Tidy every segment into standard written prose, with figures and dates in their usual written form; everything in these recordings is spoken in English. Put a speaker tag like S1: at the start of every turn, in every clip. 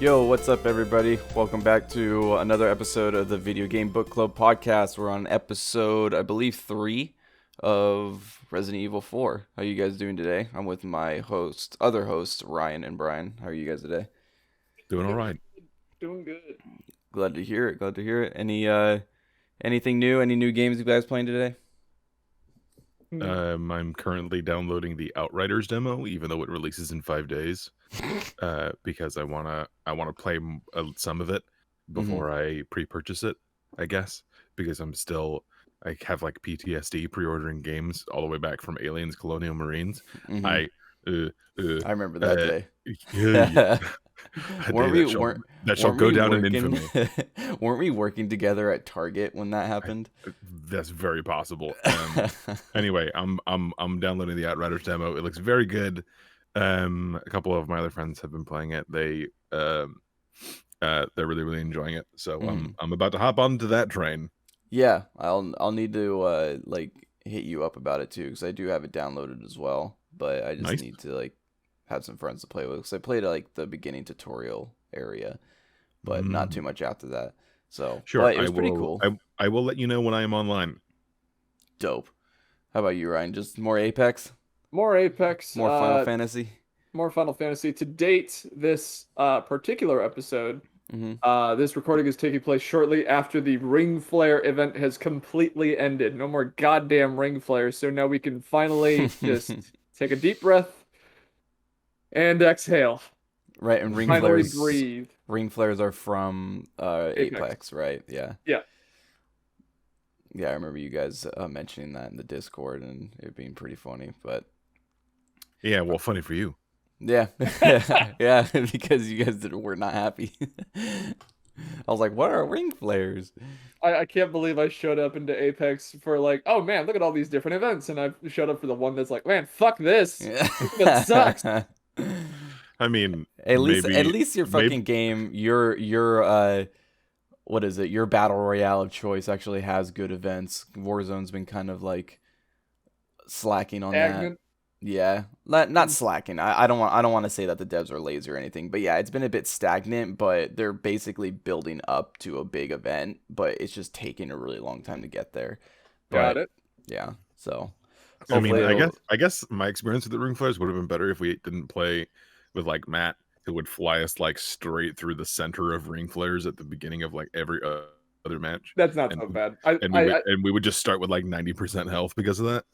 S1: Yo, what's up, everybody? Welcome back to another episode of the Video Game Book Club podcast. We're on episode, I believe, 3 of Resident Evil 4. How are you guys doing today? I'm with my other hosts, Ryan and Brian. How are you guys today?
S2: Doing all right.
S3: Doing good.
S1: Glad to hear it. Anything new? Any new games you guys playing today?
S2: I'm currently downloading the Outriders demo, even though it releases in 5 days, because I wanna play some of it before I pre-purchase it. I guess because I have like PTSD pre-ordering games all the way back from Aliens Colonial Marines.
S1: Mm-hmm.
S2: I
S1: remember that day.
S2: That shall go down in infamy.
S1: Weren't we working together at Target when that happened?
S2: That's very possible. Anyway, I'm downloading the Outriders demo. It looks very good. A couple of my other friends have been playing it. They're really enjoying it. So I'm about to hop onto that train.
S1: Yeah, I'll need to hit you up about it too, because I do have it downloaded as well. But I just need to have some friends to play with, because I played the beginning tutorial area, but not too much after that. So
S2: sure,
S1: but it was pretty cool.
S2: I will let you know when I am online.
S1: Dope. How about you, Ryan? Just more Apex?
S3: More Apex.
S1: More Final Fantasy?
S3: More Final Fantasy. To date, this particular episode, this recording is taking place shortly after the Ring Flare event has completely ended. No more goddamn Ring Flares, so now we can finally just take a deep breath and exhale.
S1: Right, and Ring
S3: finally
S1: Flares.
S3: Breathe.
S1: Ring Flares are from Apex, right? Yeah.
S3: Yeah.
S1: Yeah, I remember you guys mentioning that in the Discord, and it being pretty funny. But
S2: yeah, well, funny for you.
S1: Yeah, yeah, because you guys were not happy. I was like, "What are Ring Flares?"
S3: I can't believe I showed up into Apex for oh man, look at all these different events, and I showed up for the one that's like, man, fuck this. That sucks.
S2: I mean,
S1: at least your fucking game, your what is it? Your battle royale of choice actually has good events. Warzone's been kind of slacking on that. Yeah, not slacking. I don't want to say that the devs are lazy or anything, but yeah, it's been a bit stagnant. But they're basically building up to a big event, but it's just taking a really long time to get there.
S3: Got it.
S1: Yeah, so
S2: I mean, I guess my experience with the Ring Flares would have been better if we didn't play with Matt, who would fly us straight through the center of Ring Flares at the beginning of every other match.
S3: That's not so bad.
S2: We would just start with 90% health because of that.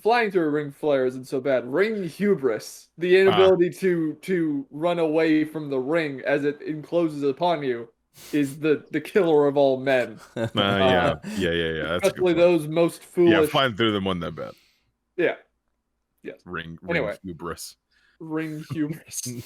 S3: Flying through a Ring Flare isn't so bad. Ring Hubris, the inability to run away from the ring as it encloses upon you, is the killer of all men.
S2: Yeah. That's
S3: especially those most foolish.
S2: Yeah, flying through them wasn't that bad.
S3: Yeah. Yes.
S2: Ring Hubris.
S3: Ring Hubris.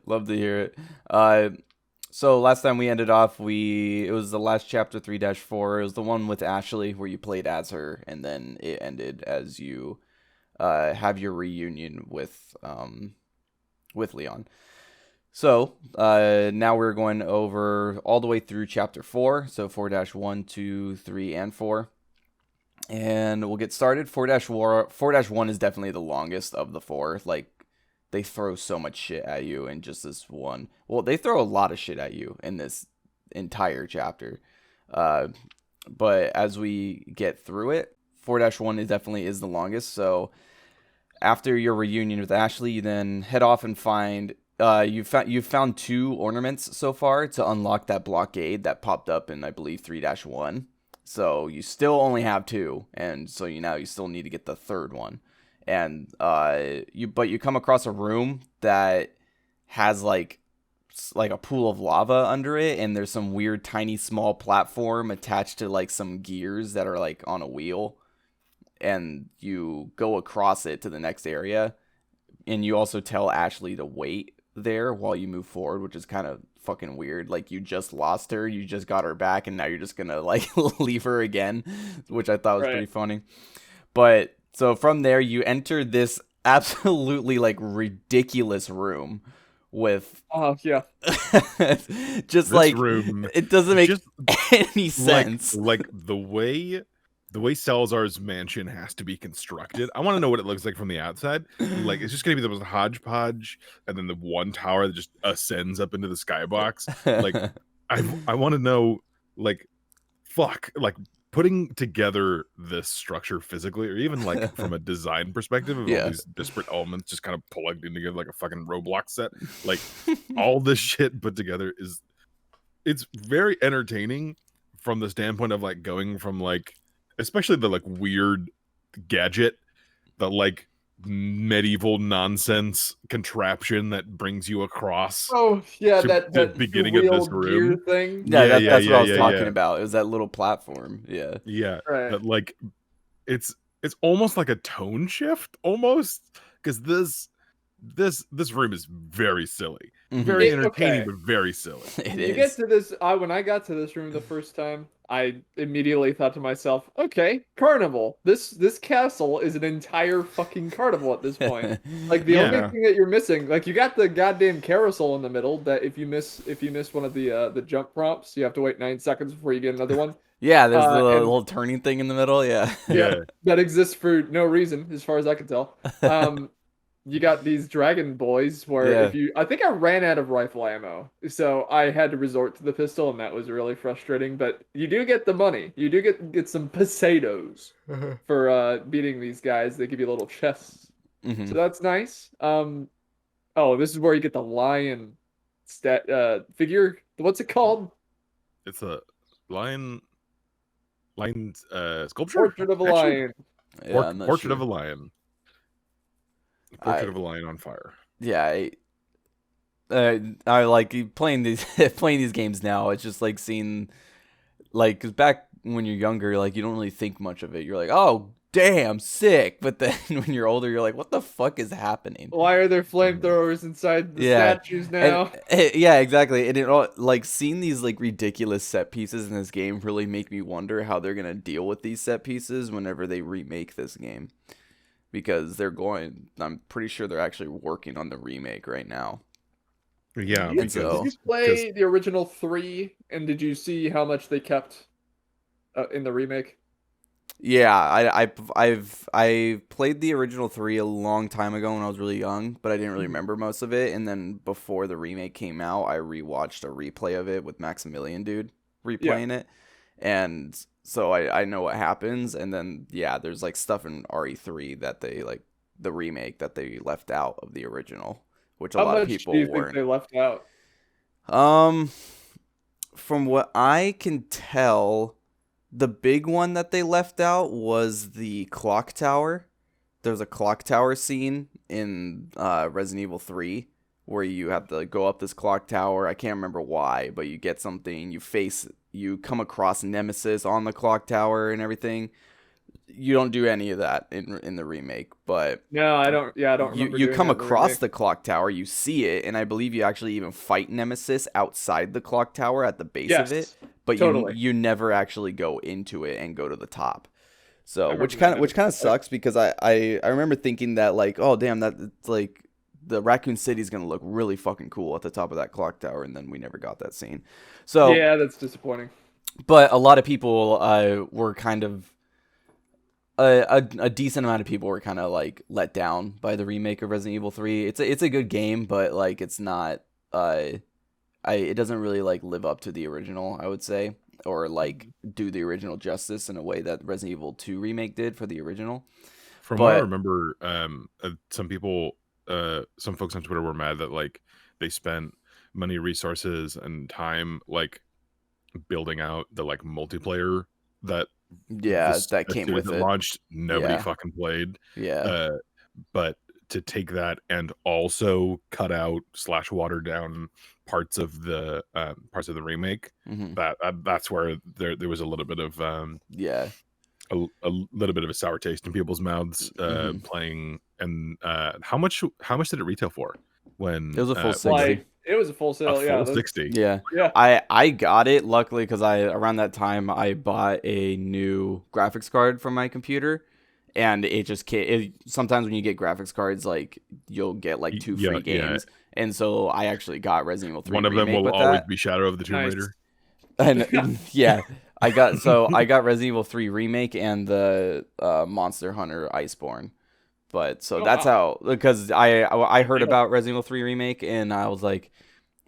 S1: Love to hear it. So last time we ended off, it was the last chapter 3-4. It was the one with Ashley where you played as her, and then it ended as you have your reunion with Leon. So now we're going over all the way through chapter 4, so 4-1, 2, 3, and 4. And we'll get started. 4-1 is definitely the longest of the 4. They throw so much shit at you in just this one. Well, they throw a lot of shit at you in this entire chapter. But as we get through it, 4-1 is the longest. So after your reunion with Ashley, you then head off and find... You've found 2 ornaments so far to unlock that blockade that popped up in, I believe, 3-1. So you still only have 2, and so you still need to get the third one. And you come across a room that has like a pool of lava under it, and there's some weird tiny small platform attached to some gears that are on a wheel, and you go across it to the next area, and you also tell Ashley to wait there while you move forward, which is kind of fucking weird. You just lost her, you just got her back, and now you're just gonna leave her again, which I thought was pretty funny. But so from there, you enter this absolutely ridiculous room with just
S2: this room,
S1: it doesn't make any sense.
S2: The the way Salazar's mansion has to be constructed. I want to know what it looks like from the outside. Like, it's just gonna be the most hodgepodge, and then the one tower that just ascends up into the skybox. Like, I want to know, like, fuck, like, putting together this structure physically, or even like from a design perspective of all these disparate elements just kind of plugged in together like a fucking Roblox set. Like, all this shit put together it's very entertaining from the standpoint of like going from like, especially the like weird gadget, the like medieval nonsense contraption that brings you across.
S3: Oh yeah,
S2: to
S3: that
S2: the beginning of this room
S3: gear thing.
S1: That's what I was talking about. It was that little platform.
S2: Yeah,
S3: right.
S2: that like it's almost like a tone shift almost, because this room is very silly, very entertaining, but very silly.
S3: Get to this. When I got to this room the first time, I immediately thought to myself, "Okay, carnival. This castle is an entire fucking carnival at this point." Like the only thing that you're missing, like you got the goddamn carousel in the middle. That if you miss one of the jump prompts, you have to wait 9 seconds before you get another one.
S1: Yeah, there's the little turning thing in the middle. Yeah,
S3: that exists for no reason, as far as I can tell. You got these dragon boys where I think I ran out of rifle ammo, so I had to resort to the pistol, and that was really frustrating. But you do get the money. You do get some pesetos for beating these guys. They give you little chests, so that's nice. This is where you get the lion figure. What's it called?
S2: It's a lion sculpture.
S3: Portrait of a lion.
S2: Portrait of a lion. Portrait of a lion on fire.
S1: Yeah, I like playing these games now. It's just like seeing, like, 'cause back when you're younger, like you don't really think much of it. You're like, oh damn, sick. But then when you're older, you're like, what the fuck is happening?
S3: Why are there flamethrowers inside the statues now?
S1: Yeah, exactly. And it all, like, seeing these like ridiculous set pieces in this game really make me wonder how they're gonna deal with these set pieces whenever they remake this game. Because I'm pretty sure they're actually working on the remake right now.
S2: Yeah.
S3: Did you play the original 3, and did you see how much they kept in the remake?
S1: Yeah, I played the original 3 a long time ago when I was really young, but I didn't really remember most of it. And then before the remake came out, I rewatched a replay of it with Maximilian dude replaying it. And so I know what happens, and then there's like stuff in RE3 that they like the remake that they left out of the original, which a lot of people
S3: do you think they left out?
S1: From what I can tell, the big one that they left out was the clock tower. There's a clock tower scene in Resident Evil 3 where you have to go up this clock tower. I can't remember why, but you get something, you come across Nemesis on the clock tower and everything. You don't do any of that in the remake, but
S3: no, I don't. Yeah, I don't.
S1: You come across the clock tower, you see it, and I believe you actually even fight Nemesis outside the clock tower at the base of it. But you never actually go into it and go to the top. So which kind of sucks, because I remember thinking that, like, oh damn, that it's like the Raccoon City is gonna look really fucking cool at the top of that clock tower, and then we never got that scene. So
S3: yeah, that's disappointing.
S1: But a lot of people were kind of a decent amount of people were kind of like let down by the remake of Resident Evil 3. It's a good game, but like it's not it doesn't really like live up to the original, I would say, or like do the original justice in a way that Resident Evil 2 remake did for the original.
S2: From what I remember, some folks on Twitter were mad that like they spent money, resources, and time like building out the like multiplayer that
S1: came with it.
S2: Launched, nobody fucking played. But to take that and also cut out / water down parts of the remake, that's where there was a little bit of a little bit of a sour taste in people's mouths playing. And how much did it retail for when
S1: it was a full 60?
S3: It was a full sale,
S2: full 60.
S1: Yeah. I got it luckily because around that time I bought a new graphics card for my computer, and it just sometimes when you get graphics cards, like you'll get like 2 free games, and so I actually got Resident Evil 3.
S2: One of them will always be Shadow of the Tomb Raider.
S1: And I got Resident Evil 3 Remake and the Monster Hunter Iceborne. But so that's
S3: wow.
S1: how, because I heard
S3: Yeah.
S1: about Resident Evil 3 Remake and I was like,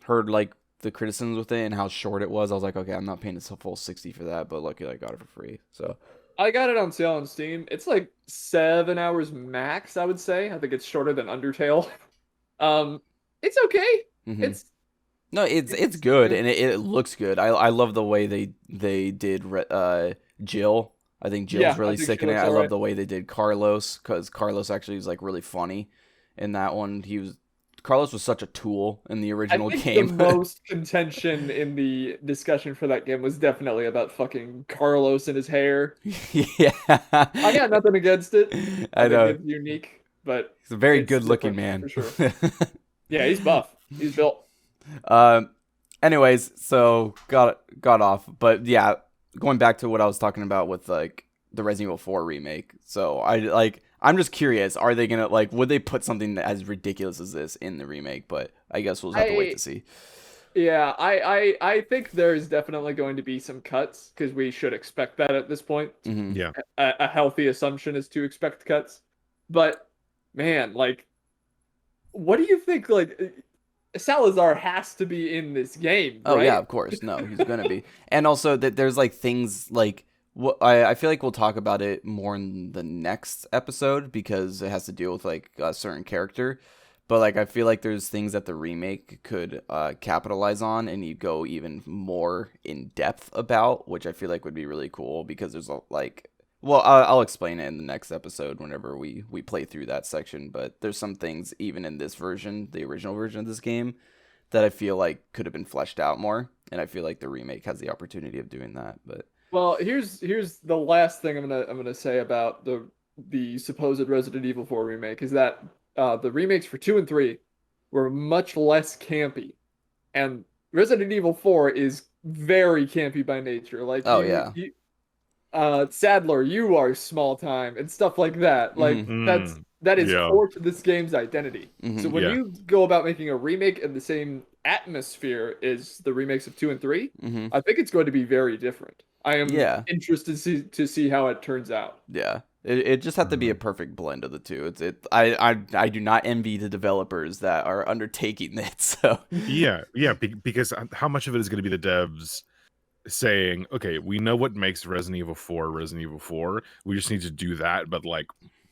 S1: heard like the criticisms with it and how short it was. I was like, okay, I'm not paying a full 60 for that, but luckily I got it for free. So
S3: I got it on sale on Steam. It's like 7 hours max, I would say. I think it's shorter than Undertale. Um, it's okay.
S1: mhm.
S3: It's
S1: No, it's
S3: it's
S1: good
S3: good.
S1: and it looks good. I love the way they did Jill. I think Jill's
S3: Yeah, I
S1: really
S3: think she
S1: sick in it.
S3: looks
S1: I
S3: all
S1: love
S3: right.
S1: the way they did Carlos because Carlos actually was like really funny in that one. Carlos was such a tool in the
S3: I
S1: original
S3: think the
S1: game.
S3: most contention in the discussion for that game was definitely about fucking Carlos and his hair.
S1: Yeah,
S3: I got nothing against it. I
S1: I
S3: think
S1: know.
S3: it's unique, but
S1: He's a very
S3: it's
S1: good looking
S3: different
S1: man.
S3: for sure. Yeah, he's buff. He's built.
S1: um, anyways, so got off, but yeah, going back to what I was talking about with like the Resident Evil 4 remake. So I'm just curious, are they gonna like would they put something as ridiculous as this in the remake? But I guess we'll just have to wait
S3: I
S1: to see.
S3: Yeah, I think there's definitely going to be some cuts because we should expect that at this point.
S1: Hmm.
S2: Yeah.
S3: A healthy assumption is to expect cuts. But man, like, what do you think? Like, Salazar has to be in this game,
S1: Oh yeah,
S3: right?
S1: of course. No, he's gonna be. And also that there's like things like I feel like we'll talk about it more in the next episode because it has to deal with like a certain character. But like I feel like there's things that the remake could capitalize on and you go even more in depth about, which I feel like would be really cool because there's a like well I'll explain it in the next episode whenever we play through that section. But there's some things even in this version, the original version of this game that I feel like could have been fleshed out more, and I feel like the remake has the opportunity of doing that. But
S3: Well, here's the last thing I'm gonna say about the supposed Resident Evil 4 remake is that the remakes for 2 and 3 were much less campy, and Resident Evil 4 is very campy by nature. Like
S1: oh yeah,
S3: Sadler, you are small time and stuff like that. Like
S1: mm-hmm,
S3: that is
S2: Yeah.
S3: core to this game's identity. So
S1: mm-hmm,
S3: when
S2: Yeah.
S3: you go about making a remake in the same atmosphere as the remakes of 2 and 3,
S1: mm-hmm,
S3: I think it's going to be very different. I am
S1: yeah,
S3: interested to see how it turns out.
S1: yeah. It just had to be a
S2: Mhm.
S1: perfect blend of the two. I do not envy the developers that are undertaking it. So
S2: Yeah, yeah, because how much of it is going to be the devs saying, "Okay, we know what makes Resident Evil 4 Resident Evil 4. We just need to do that, but like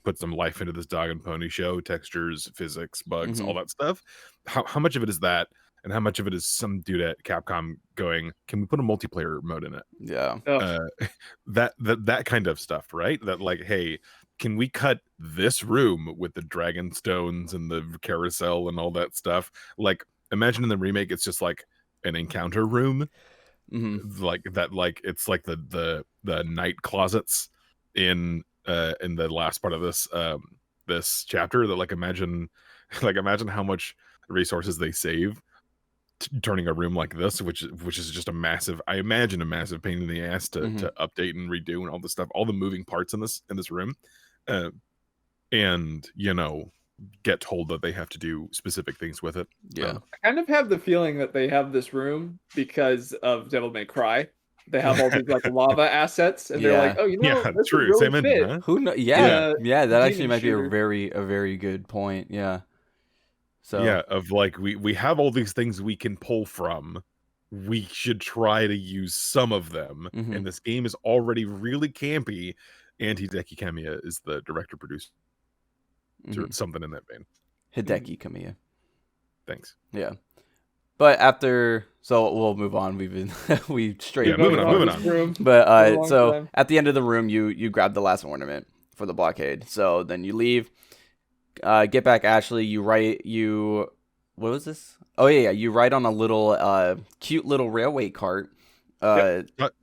S2: put some life into this dog and pony show, textures, physics, bugs,
S1: mm-hmm,
S2: all that stuff." How much of it is that, and how much of it is some dude at Capcom going, "Can we put a multiplayer mode in it?"
S1: yeah,
S3: Ugh.
S2: That kind of stuff, right? That like, hey, can we cut this room with the dragon stones and the carousel and all that stuff? Like, imagine in the remake, it's just like an encounter room,
S1: mm-hmm,
S2: like that. Like it's like the night closets in the last part of this chapter. That like imagine like imagine how much resources they save turning a room like this, which is just a massive, I imagine, a massive pain in the ass to
S1: mm-hmm,
S2: update and redo and all this stuff, all the moving parts in this room, uh, and get told that they have to do specific things with it.
S1: yeah,
S3: I kind of have the feeling that they have this room because of Devil May Cry. They have all these like lava assets, and they're like,
S1: yeah.
S3: "Oh,
S2: Yeah,
S3: this would
S2: true.
S3: really
S2: Same engine,
S3: fit
S2: huh?
S1: Who know?
S3: in
S1: Yeah,
S2: Yeah,
S3: a
S1: yeah. That actually
S3: demon
S1: might be
S3: shooter."
S1: a very good point. Yeah. So
S2: yeah. Of like we have all these things we can pull from. We should try to use some of them.
S1: mm-hmm,
S2: And this game is already really campy. And Hideki Kamiya is the director producer.
S1: mm-hmm.
S2: Something in that vein.
S1: Hideki Kamiya.
S2: Thanks.
S1: Yeah. But after, so we'll move on. We've been we straight
S2: Yeah, moving on,
S3: Voted
S2: moving
S3: this
S2: on.
S3: room
S1: But
S3: for a long
S1: so
S3: time.
S1: at the end of the room, you grab the last ornament for the blockade. So then you leave. Get back, Ashley. What was this? Oh yeah, you ride on a little cute little railway cart.
S2: But,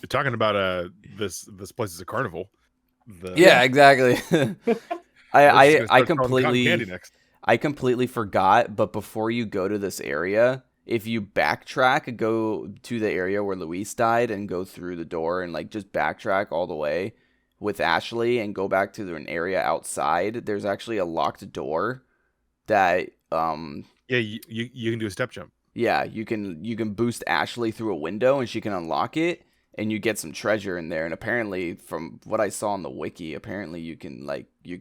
S2: talking about this place is a carnival.
S1: Yeah, exactly.
S2: We're just gonna
S1: I
S2: start calling cotton candy
S1: completely
S2: next.
S1: I completely forgot, but before you go to this area, if you backtrack, go to the area where Luis died and go through the door and like just backtrack all the way with Ashley and go back to an area outside, there's actually a locked door that
S2: Yeah, you can do a step jump.
S1: yeah, you can boost Ashley through a window and she can unlock it and you get some treasure in there. And apparently, from what I saw on the wiki, apparently you can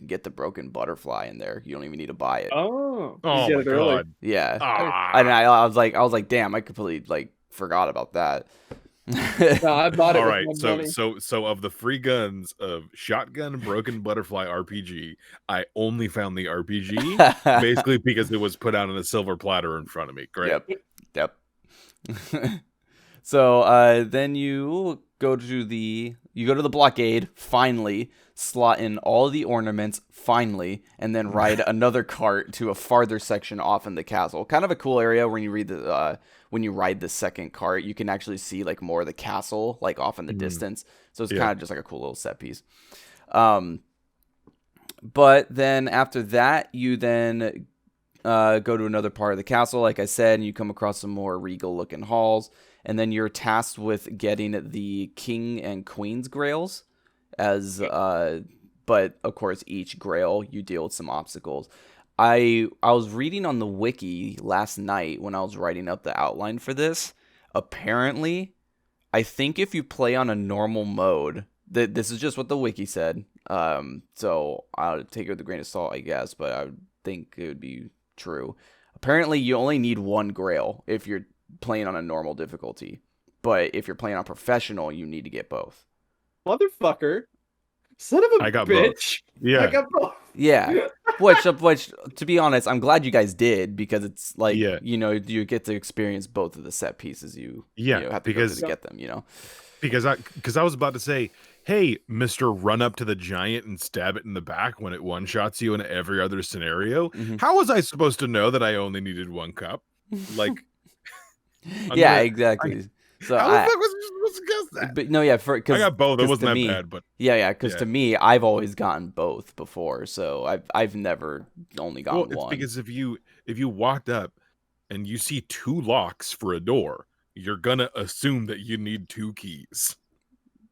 S1: get the broken butterfly in there. You don't even need to buy it.
S3: Oh,
S2: Oh
S3: you
S2: my
S3: get it early.
S2: god.
S1: Yeah, and
S2: Ah.
S1: I was like, damn, I completely forgot about that.
S3: No, I bought it
S2: All
S3: with
S2: right,
S3: my money.
S2: so of the free guns of Shotgun, Broken Butterfly, RPG, I only found the RPG basically because it was put out on a silver platter in front of me. Great.
S1: Yep. So then you go to the blockade, finally, slot in all the ornaments, finally, and then ride another cart to a farther section off in the castle. Kind of a cool area when you ride the second cart, you can actually see like more of the castle like off in the distance. So it's kind of just like a cool little set piece. But then after that, you then go to another part of the castle, like I said, and you come across some more regal looking halls. And then you're tasked with getting the king and queen's grails, but of course each grail you deal with some obstacles. I was reading on the wiki last night when I was writing up the outline for this. Apparently, I think if you play on a normal mode, this is just what the wiki said. So I'll take it with a grain of salt, I guess, but I would think it would be true. Apparently, you only need one grail if you're playing on a normal difficulty, but if you're playing on professional, you need to get both.
S3: Motherfucker, son of a
S2: I got
S3: bitch!
S2: Both. Yeah,
S3: I got both.
S1: Yeah, which to be honest, I'm glad you guys did, because it's like you get to experience both of the set pieces. You have to go through to get them.
S2: Because I was about to say, hey, Mr. Run up to the giant and stab it in the back when it one-shots you in every other scenario. How was I supposed to know that I only needed one cup? Like,
S1: exactly. So
S2: how the fuck was I supposed to guess that?
S1: But no, yeah, I
S2: got both. It wasn't that bad, but
S1: because to me, I've always gotten both before, so I've never only gotten one.
S2: It's because if you walked up and you see two locks for a door, you're gonna assume that you need two keys.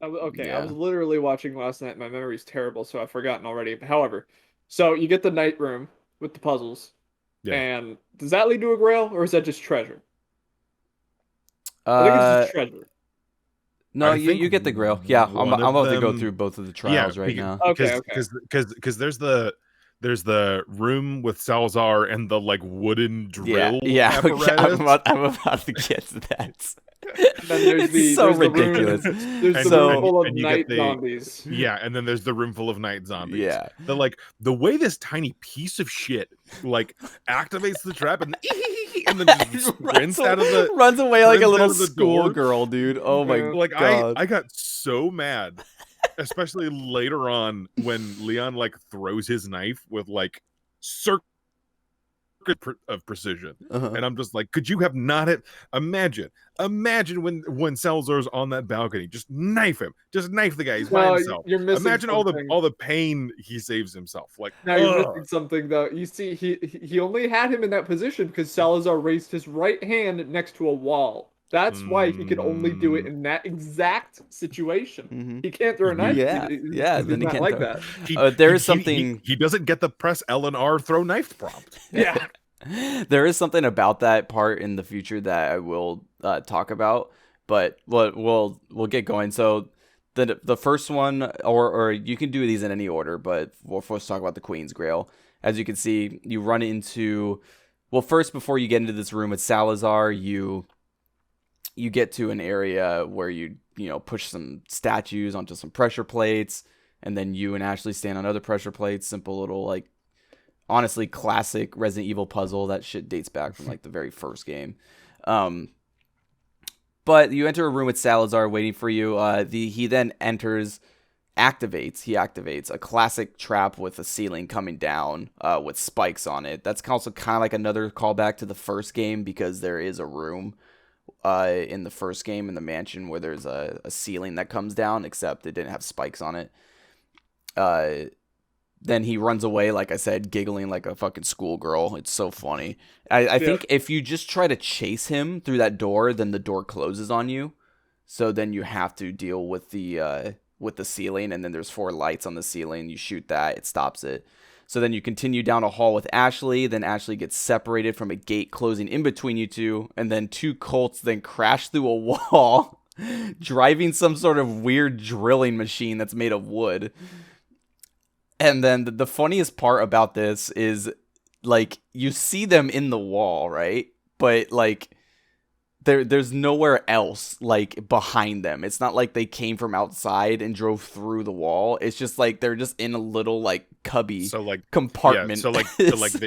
S3: Okay, I was literally watching last night. My memory's terrible, so I've forgotten already. However, so you get the night room with the puzzles, and does that lead to a grail, or is that just treasure? I think it's just treasure.
S1: No, you get the grail. Yeah, I'm about to go through both of the trials right now.
S3: Okay.
S2: Because there's the room with Salazar and the like wooden drill.
S1: I'm about to get to that.
S3: Then there's
S1: so ridiculous.
S3: There's the room full of night zombies.
S2: Yeah, and then there's the room full of night zombies.
S1: Yeah.
S2: The way this tiny piece of shit like activates the trap and then just sprints out of the
S1: runs away like a little schoolgirl, dude. Oh my god.
S2: I got so mad. Especially later on when Leon like throws his knife with like circuit of precision, and I'm just like, could you have not hit? Imagine when Salazar's on that balcony, just knife the guy. He's by himself.
S3: You're missing
S2: Imagine
S3: something.
S2: all the pain he saves himself. Like,
S3: now you're missing something though. You see, he only had him in that position because Salazar raised his right hand next to a wall. That's why he could only do it in that exact situation. He can't throw a knife.
S1: Yeah.
S3: Then he can't like that.
S1: There is something.
S2: He doesn't get the press L and R throw knife prompt.
S3: Yeah.
S1: There is something about that part in the future that I will talk about, but we'll get going. So the first one, or you can do these in any order, but we'll first talk about the Queen's Grail. As you can see, you run into, well, first before you get into this room with Salazar, you get to an area where you push some statues onto some pressure plates, and then you and Ashley stand on other pressure plates. Simple little, like, honestly classic Resident Evil puzzle. That shit dates back from like the very first game. But you enter a room with Salazar waiting for you. He then activates a classic trap with a ceiling coming down with spikes on it. That's also kind of like another callback to the first game, because there is a room in the first game in the mansion where there's a ceiling that comes down, except it didn't have spikes on it. Then he runs away, like I said, giggling like a fucking schoolgirl. It's so funny. I think if you just try to chase him through that door, then the door closes on you. So then you have to deal with the ceiling, and then there's 4 lights on the ceiling. You shoot that, it stops it. So then you continue down a hall with Ashley. Then Ashley gets separated from a gate closing in between you two. And then 2 cults then crash through a wall driving some sort of weird drilling machine that's made of wood. And then the funniest part about this is, like, you see them in the wall, right? But, like, there's nowhere else, like, behind them. It's not like they came from outside and drove through the wall. It's just, like, they're just in a little, like, cubby
S2: So like
S1: compartment.
S2: Yeah, so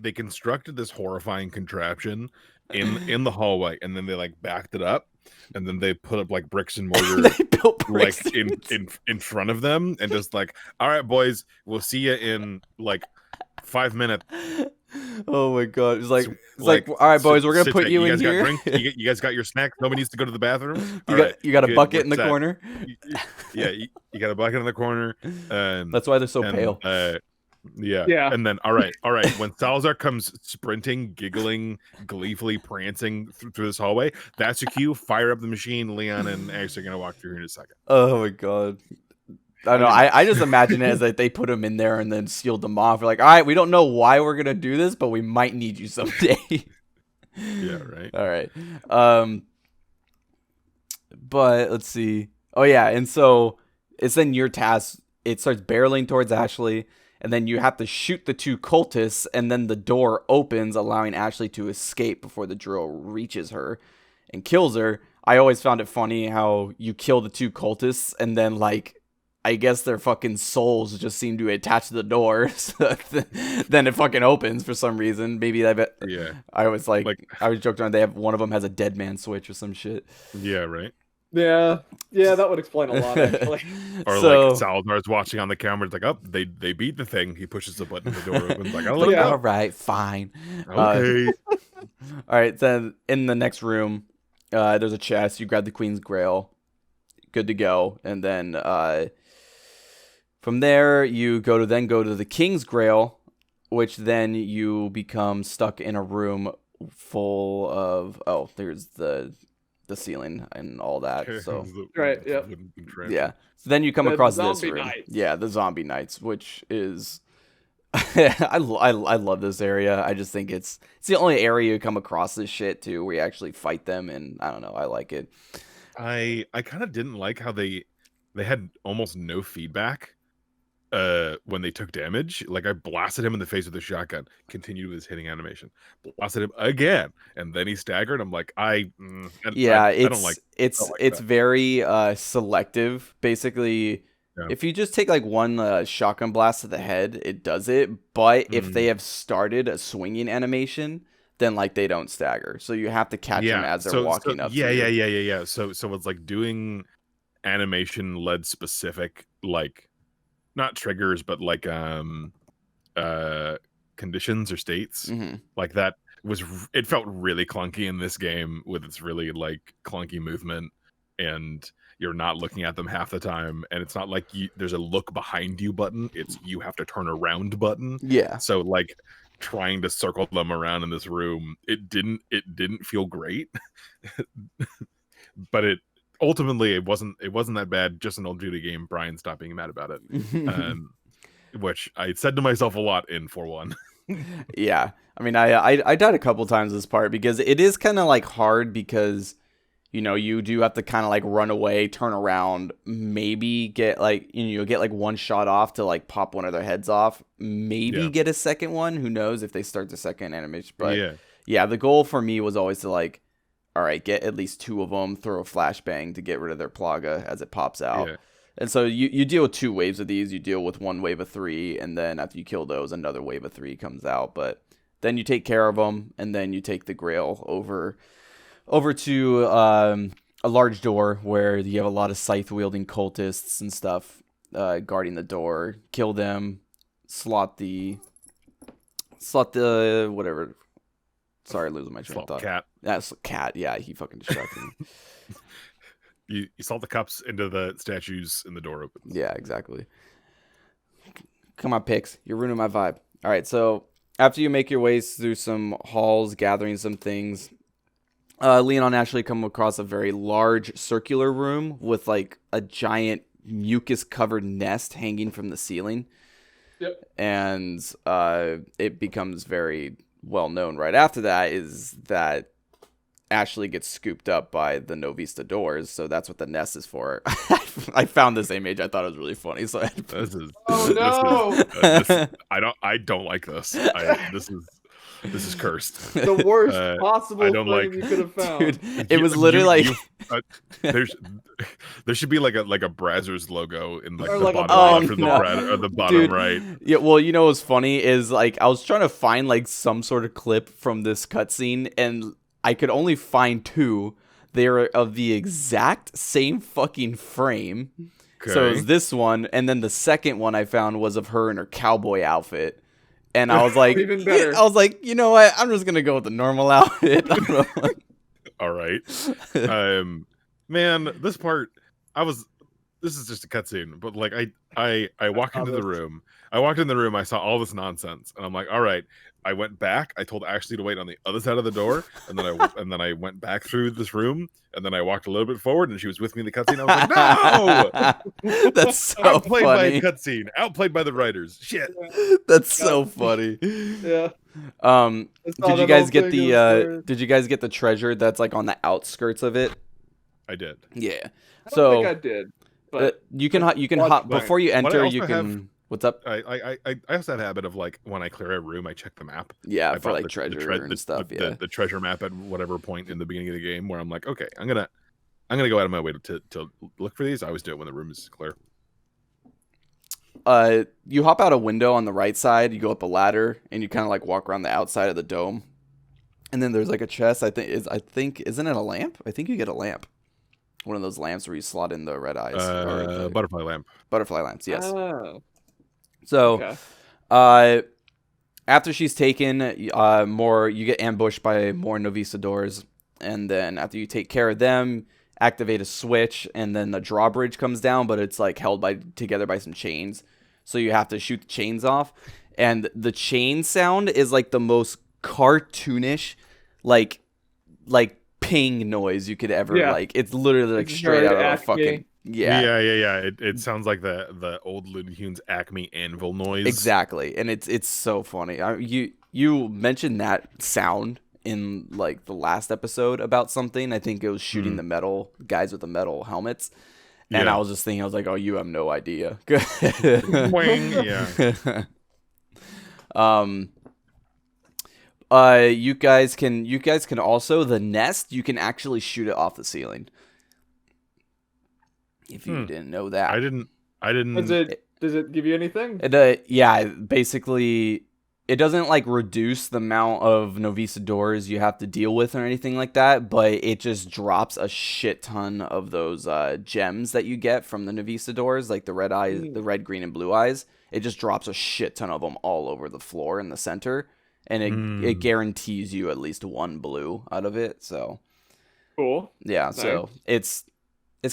S2: they constructed this horrifying contraption in the hallway, and then they like backed it up, and then they put up like bricks and mortar
S1: They built bricks
S2: like in front of them, and just like, all right, boys, we'll see you in like 5 minutes.
S1: Oh my god! It's like, all right, boys, we're gonna put you in here.
S2: You guys got your snacks. Nobody needs to go to the bathroom.
S1: You got a bucket in the corner.
S2: You got a bucket in the corner.
S1: That's why they're so pale.
S2: Yeah. And then all right. When Salazar comes sprinting, giggling, gleefully prancing through this hallway, that's your cue. Fire up the machine. Leon and Ash are gonna walk through here in a second.
S1: Oh my god. I don't know. I just imagine it as that they put him in there and then sealed them off. We're like, all right, we don't know why we're gonna do this, but we might need you someday.
S2: Yeah, right.
S1: All right. But let's see. Oh yeah, and so it's then your task. It starts barreling towards Ashley, and then you have to shoot the two cultists, and then the door opens, allowing Ashley to escape before the drill reaches her and kills her. I always found it funny how you kill the two cultists, and then, like, I guess their fucking souls just seem to attach to the door. So then it fucking opens for some reason. Maybe
S2: Yeah.
S1: I was like I was joking around. One of them has a dead man switch or some shit.
S2: Yeah, right.
S3: Yeah, that would explain a lot, actually.
S2: Or like Salazar's watching on the camera. It's like, oh, they beat the thing. He pushes the button, the door opens. Like, oh,
S1: all right, fine.
S2: Okay.
S1: All right. Then in the next room, there's a chest. You grab the Queen's Grail. Good to go. And then from there, you go to the King's Grail, which then you become stuck in a room full of there's the ceiling and all that. So
S3: right,
S1: yeah. So then you come across this room.
S3: Knights.
S1: Yeah, the Zombie Knights, which is I love this area. I just think it's the only area you come across this shit too, where you actually fight them, and I don't know, I like it.
S2: I kind of didn't like how they had almost no feedback when they took damage. Like, I blasted him in the face with a shotgun, continued with his hitting animation, blasted him again, and then he staggered. I'm like, I don't like
S1: it's very selective. Basically, if you just take like one shotgun blast to the head, it does it. But if they have started a swinging animation, then like they don't stagger. So you have to catch them as they're walking up.
S2: Yeah. So it's like doing animation led specific, like, not triggers, but like conditions or states. Like that it felt really clunky in this game with its really like clunky movement, and you're not looking at them half the time, and it's not like there's a look behind you button, it's you have to turn around button.
S1: Yeah.
S2: So like trying to circle them around in this room, it didn't feel great. But ultimately it wasn't that bad. Just an old Judy game. Brian, stop being mad about it. Which I said to myself a lot in 4-1.
S1: Yeah, I mean, I died a couple times this part because it is kind of like hard, because you do have to kind of like run away, turn around, maybe get like you'll get like one shot off to like pop one of their heads off, maybe get a second one. Who knows if they start the second animation? But yeah, the goal for me was always to like, all right, get at least two of them, throw a flashbang to get rid of their plaga as it pops out. Yeah. And so you deal with 2 waves of these. You deal with 1 wave of 3, and then after you kill those, another wave of 3 comes out. But then you take care of them, and then you take the Grail over to a large door where you have a lot of scythe-wielding cultists and stuff guarding the door. Kill them, slot the whatever. Sorry, losing my train of thought.
S2: Cat.
S1: That's cat. Yeah, he fucking distracted me.
S2: You salt the cups into the statues and the door opens.
S1: Yeah, exactly. Come on, Pix. You're ruining my vibe. All right, so after you make your ways through some halls, gathering some things, Leon and Ashley come across a very large circular room with like a giant mucus-covered nest hanging from the ceiling.
S3: Yep.
S1: And it becomes very well known right after that is that Ashley gets scooped up by the Novista doors, so that's what the nest is for. I found this image. I thought it was really funny. So
S2: This is
S3: Oh no!
S2: I don't like this. This is cursed.
S3: The worst
S2: I
S3: possible
S2: don't
S3: thing
S2: like-
S3: you could have found.
S1: dude, it was literally like
S2: there should be like a Brazzers logo in like
S3: Or
S2: the
S3: like a
S2: bottom left
S1: oh,
S2: or
S1: no.
S2: or the bottom
S1: Dude,
S2: right.
S1: Yeah, well, you know what's funny is like I was trying to find like some sort of clip from this cutscene, and I could only find 2. They were of the exact same fucking frame.
S2: Okay.
S1: So it was this one, and then the second one I found was of her in her cowboy outfit. And I was like,
S3: Even better.
S1: I was like, you know what? I'm just gonna go with the normal outfit.
S2: All right. Man, this part, this is just a cutscene, but like I walk into the room. I walked in the room, I saw all this nonsense, and I'm like, all right. I went back. I told Ashley to wait on the other side of the door, and then I went back through this room, and then I walked a little bit forward, and she was with me in the cutscene. I was like, no,
S1: That's so
S2: outplayed by
S1: funny.
S2: a cutscene, outplayed by the writers. Shit.
S1: That's so funny.
S3: Yeah.
S1: Did you guys get the treasure that's like on the outskirts of it?
S2: I did.
S1: Yeah.
S3: I
S1: So
S3: don't think I did. But
S1: you can hop
S3: Watch
S1: before you
S2: What I
S1: enter.
S2: also
S1: You can. What's up?
S2: I also have a habit of like when I clear a room, I check the map.
S1: Yeah,
S2: I
S1: for
S2: bought
S1: like
S2: the
S1: treasure and stuff. Yeah.
S2: the treasure map at whatever point in the beginning of the game where I'm like, okay, I'm gonna go out of my way to look for these. I always do it when the room is clear.
S1: You hop out a window on the right side. You go up a ladder, and you kind of like walk around the outside of the dome. And then there's like a chest. I think isn't it a lamp? I think you get a lamp. One of those lamps where you slot in the red eyes. Or the
S2: Butterfly lamp.
S1: butterfly lamps. Yes.
S3: Oh,
S1: So,
S3: okay.
S1: after she's taken, you get ambushed by more Novista doors, and then after you take care of them, activate a switch, and then the drawbridge comes down, but it's like held together by some chains, so you have to shoot the chains off, and the chain sound is like the most cartoonish, like ping noise you could ever like. It's literally like
S3: It's
S1: straight
S3: very
S1: out of a
S3: Acme.
S1: fucking. Yeah.
S2: It sounds like the old Looney Tunes Acme anvil noise.
S1: Exactly, and it's so funny. You mentioned that sound in like the last episode about something. I think it was shooting the metal guys with the metal helmets, and I was just thinking, I was like, oh, you have no idea.
S2: Wing, yeah.
S1: You guys can also the nest. You can actually shoot it off the ceiling. If you didn't know that,
S2: I didn't.
S3: Does it give you anything?
S1: Yeah, basically, it doesn't like reduce the amount of Novisa doors you have to deal with or anything like that, but it just drops a shit ton of those gems that you get from the Novisa doors, like the red eyes, the red, green, and blue eyes. It just drops a shit ton of them all over the floor in the center, and it guarantees you at least one blue out of it. So
S3: Cool.
S1: yeah,
S3: Nice.
S1: so it's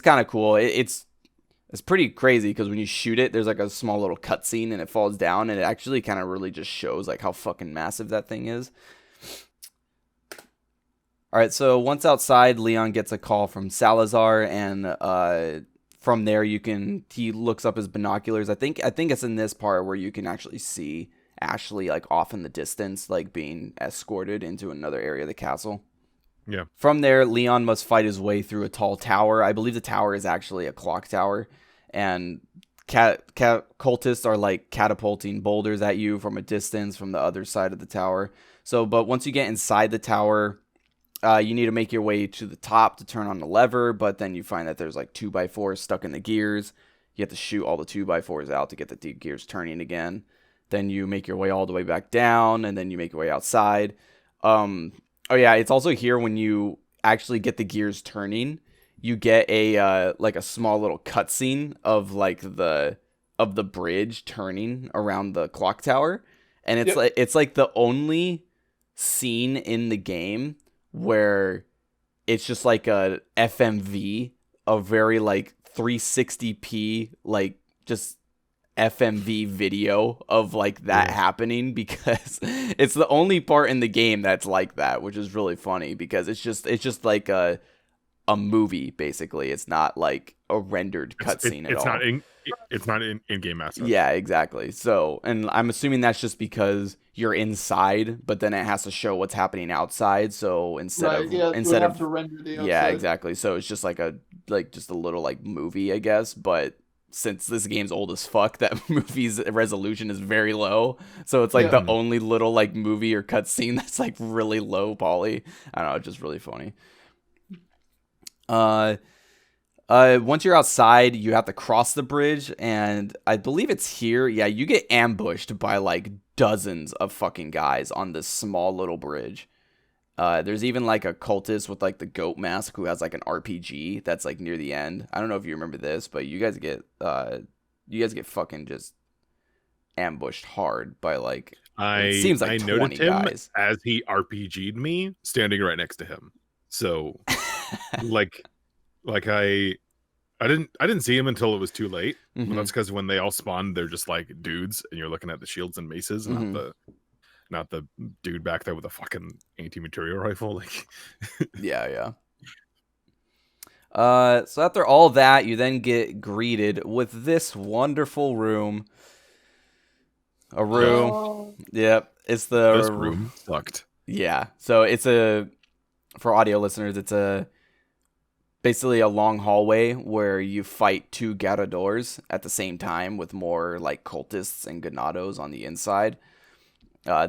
S1: kind of cool. It's pretty crazy because when you shoot it, there's like a small little cutscene and it falls down, and it actually kind of really just shows like how fucking massive that thing is. All right, so once outside, Leon gets a call from Salazar, and from there he looks up his binoculars. I think it's in this part where you can actually see Ashley like off in the distance, like being escorted into another area of the castle.
S2: Yeah.
S1: From there, Leon must fight his way through a tall tower. I believe the tower is actually a clock tower, and cultists are like catapulting boulders at you from a distance from the other side of the tower. So, but once you get inside the tower, you need to make your way to the top to turn on the lever, but then you find that there's like 2x4s stuck in the gears. You have to shoot all the 2x4s out to get the gears turning again. Then you make your way all the way back down, and then you make your way outside. Oh yeah, it's also here when you actually get the gears turning, you get a like a small little cutscene of like the bridge turning around the clock tower, and it's like the only scene in the game where it's just like a FMV, a very like 360p like just FMV video of like that happening, because it's the only part in the game that's like that, which is really funny because it's just like a a movie. Basically, it's not like a rendered cutscene at all.
S2: It's not in-game assets.
S1: Yeah, exactly. So, and I'm assuming that's just because you're inside, but then it has to show what's happening outside. So instead of
S3: to render the outside.
S1: yeah, exactly. So it's just like just a little like movie, I guess. But since this game's old as fuck, that movie's resolution is very low. So it's like the only little like movie or cutscene that's like really low poly. I don't know, it's just really funny. Once you're outside, you have to cross the bridge, and I believe it's here. Yeah, you get ambushed by like dozens of fucking guys on this small little bridge. There's even like a cultist with like the goat mask who has like an RPG that's like near the end. I don't know if you remember this, but you guys get fucking just ambushed hard by like it seems like 20
S2: noted him
S1: guys
S2: as he RPG'd me standing right next to him. So like I didn't see him until it was too late.
S1: Mm-hmm.
S2: But that's because when they all spawn, they're just like dudes, and you're looking at the shields and maces, not the dude back there with a fucking anti-material rifle. Like,
S1: yeah. So after all that, you then get greeted with this wonderful room. A room.
S3: Oh.
S1: Yep, it's the
S2: this room sucked.
S1: Yeah, so for audio listeners, it's basically a long hallway where you fight two Garadors at the same time with more like cultists and Ganados on the inside.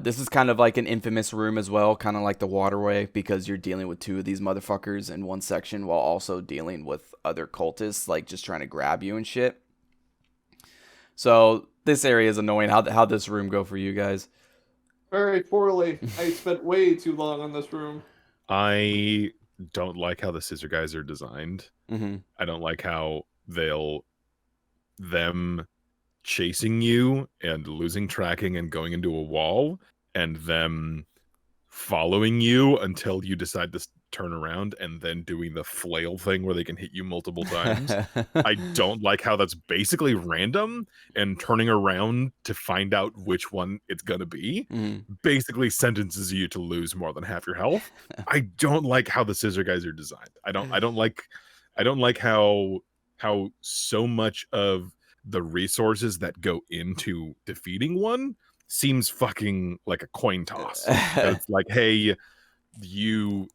S1: This is kind of like an infamous room as well, kind of like the waterway, because you're dealing with two of these motherfuckers in one section while also dealing with other cultists, like just trying to grab you and shit. So this area is annoying. How'd this room go for you guys?
S3: Very poorly. I spent way too long on this room.
S2: I don't like how the scissor guys are designed.
S1: Mm-hmm.
S2: I don't like how them chasing you and losing tracking and going into a wall and them following you until you decide to turn around and then doing the flail thing where they can hit you multiple times. I don't like how that's basically random, and turning around to find out which one it's gonna be basically sentences you to lose more than half your health. I don't like how the scissor guys are designed. I don't like how so much of the resources that go into defeating one seems fucking like a coin toss. It's like, hey, you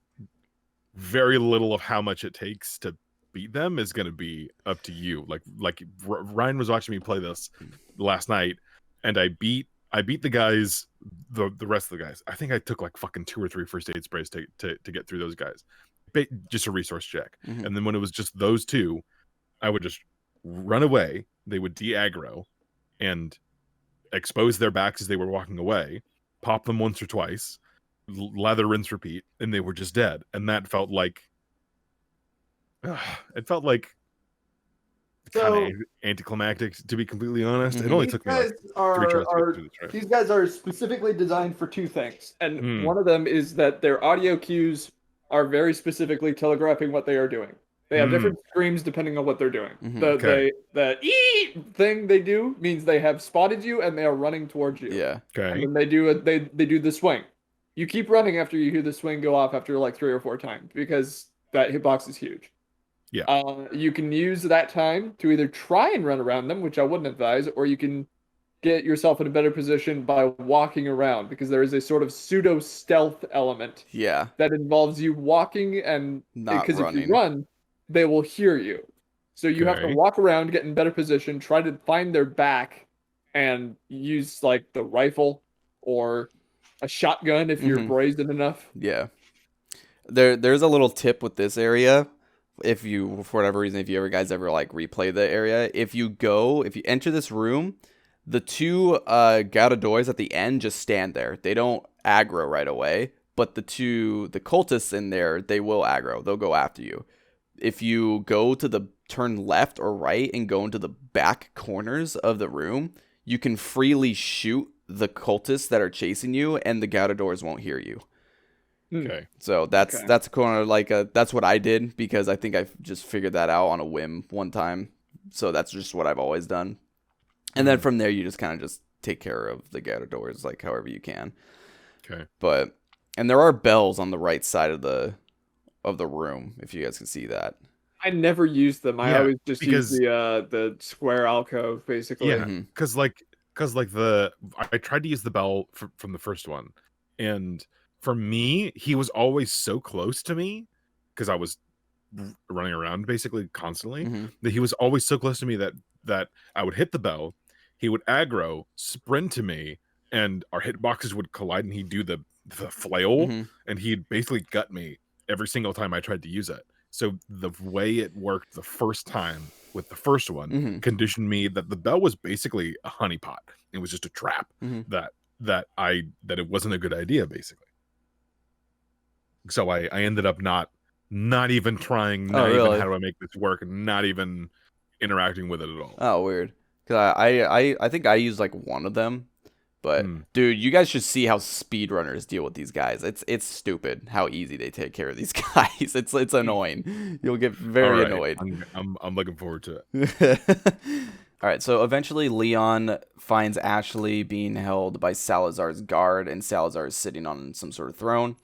S2: very little of how much it takes to beat them is going to be up to you. Like Ryan was watching me play this last night, and I beat the guys, the rest of the guys. I think I took like fucking 2 or 3 first aid sprays to get through those guys, just a resource check. And then when it was just those two, I would just run away. They would de-aggro and expose their backs as they were walking away, pop them once or twice, lather, rinse, repeat, and they were just dead. And that felt like kind of anticlimactic, to be completely honest. It only took me like 3 tries to get through this, right?
S3: These guys are specifically designed for 2 things, and one of them is that their audio cues are very specifically telegraphing what they are doing. They have different screams depending on what they're doing. The ee thing they do means they have spotted you and they are running towards you.
S1: Yeah.
S2: Okay.
S3: And then they do the swing. You keep running after you hear the swing go off after like 3 or 4 times, because that hitbox is huge.
S2: Yeah.
S3: You can use that time to either try and run around them, which I wouldn't advise, or you can get yourself in a better position by walking around, because there is a sort of pseudo stealth element.
S1: Yeah.
S3: That involves you walking, and because if you run, they will hear you. So you have to walk around, get in better position, try to find their back, and use like the rifle or a shotgun if you're brazen enough.
S1: Yeah. There's a little tip with this area. If you, for whatever reason, if you ever like replay the area, if you enter this room, the 2 Garadors at the end just stand there. They don't aggro right away, but the cultists in there, they will aggro. They'll go after you. If you go to the turn left or right and go into the back corners of the room, you can freely shoot the cultists that are chasing you, and the Garadors won't hear you.
S2: Okay.
S1: So that's kind of like that's what I did, because I think I just figured that out on a whim one time. So that's just what I've always done. And then from there, you just kind of just take care of the Garadors however you can.
S2: Okay.
S1: And there are bells on the right side of the of the room. If you guys can see that.
S3: I never used them. I
S2: Yeah,
S3: always just use
S2: because
S3: the square alcove, basically.
S2: yeah, because like the I tried to use the bell from the first one, and for me, he was always so close to me because I was running around basically constantly that he was always so close to me that I would hit the bell, he would aggro, sprint to me, and our hitboxes would collide, and he'd do the flail, and he'd basically gut me every single time I tried to use it. So the way it worked the first time with the first one conditioned me that the bell was basically a honeypot. It was just a trap that it wasn't a good idea, basically. So I ended up not even trying, not even
S1: really?
S2: how do I make this work, and not even interacting with it at all.
S1: Oh, weird. Cause I think I used like one of them, but dude, you guys should see how speedrunners deal with these guys. It's stupid how easy they take care of these guys. It's annoying. You'll get very annoyed.
S2: I'm looking forward to it.
S1: All right, so eventually Leon finds Ashley being held by Salazar's guard, and Salazar is sitting on some sort of throne.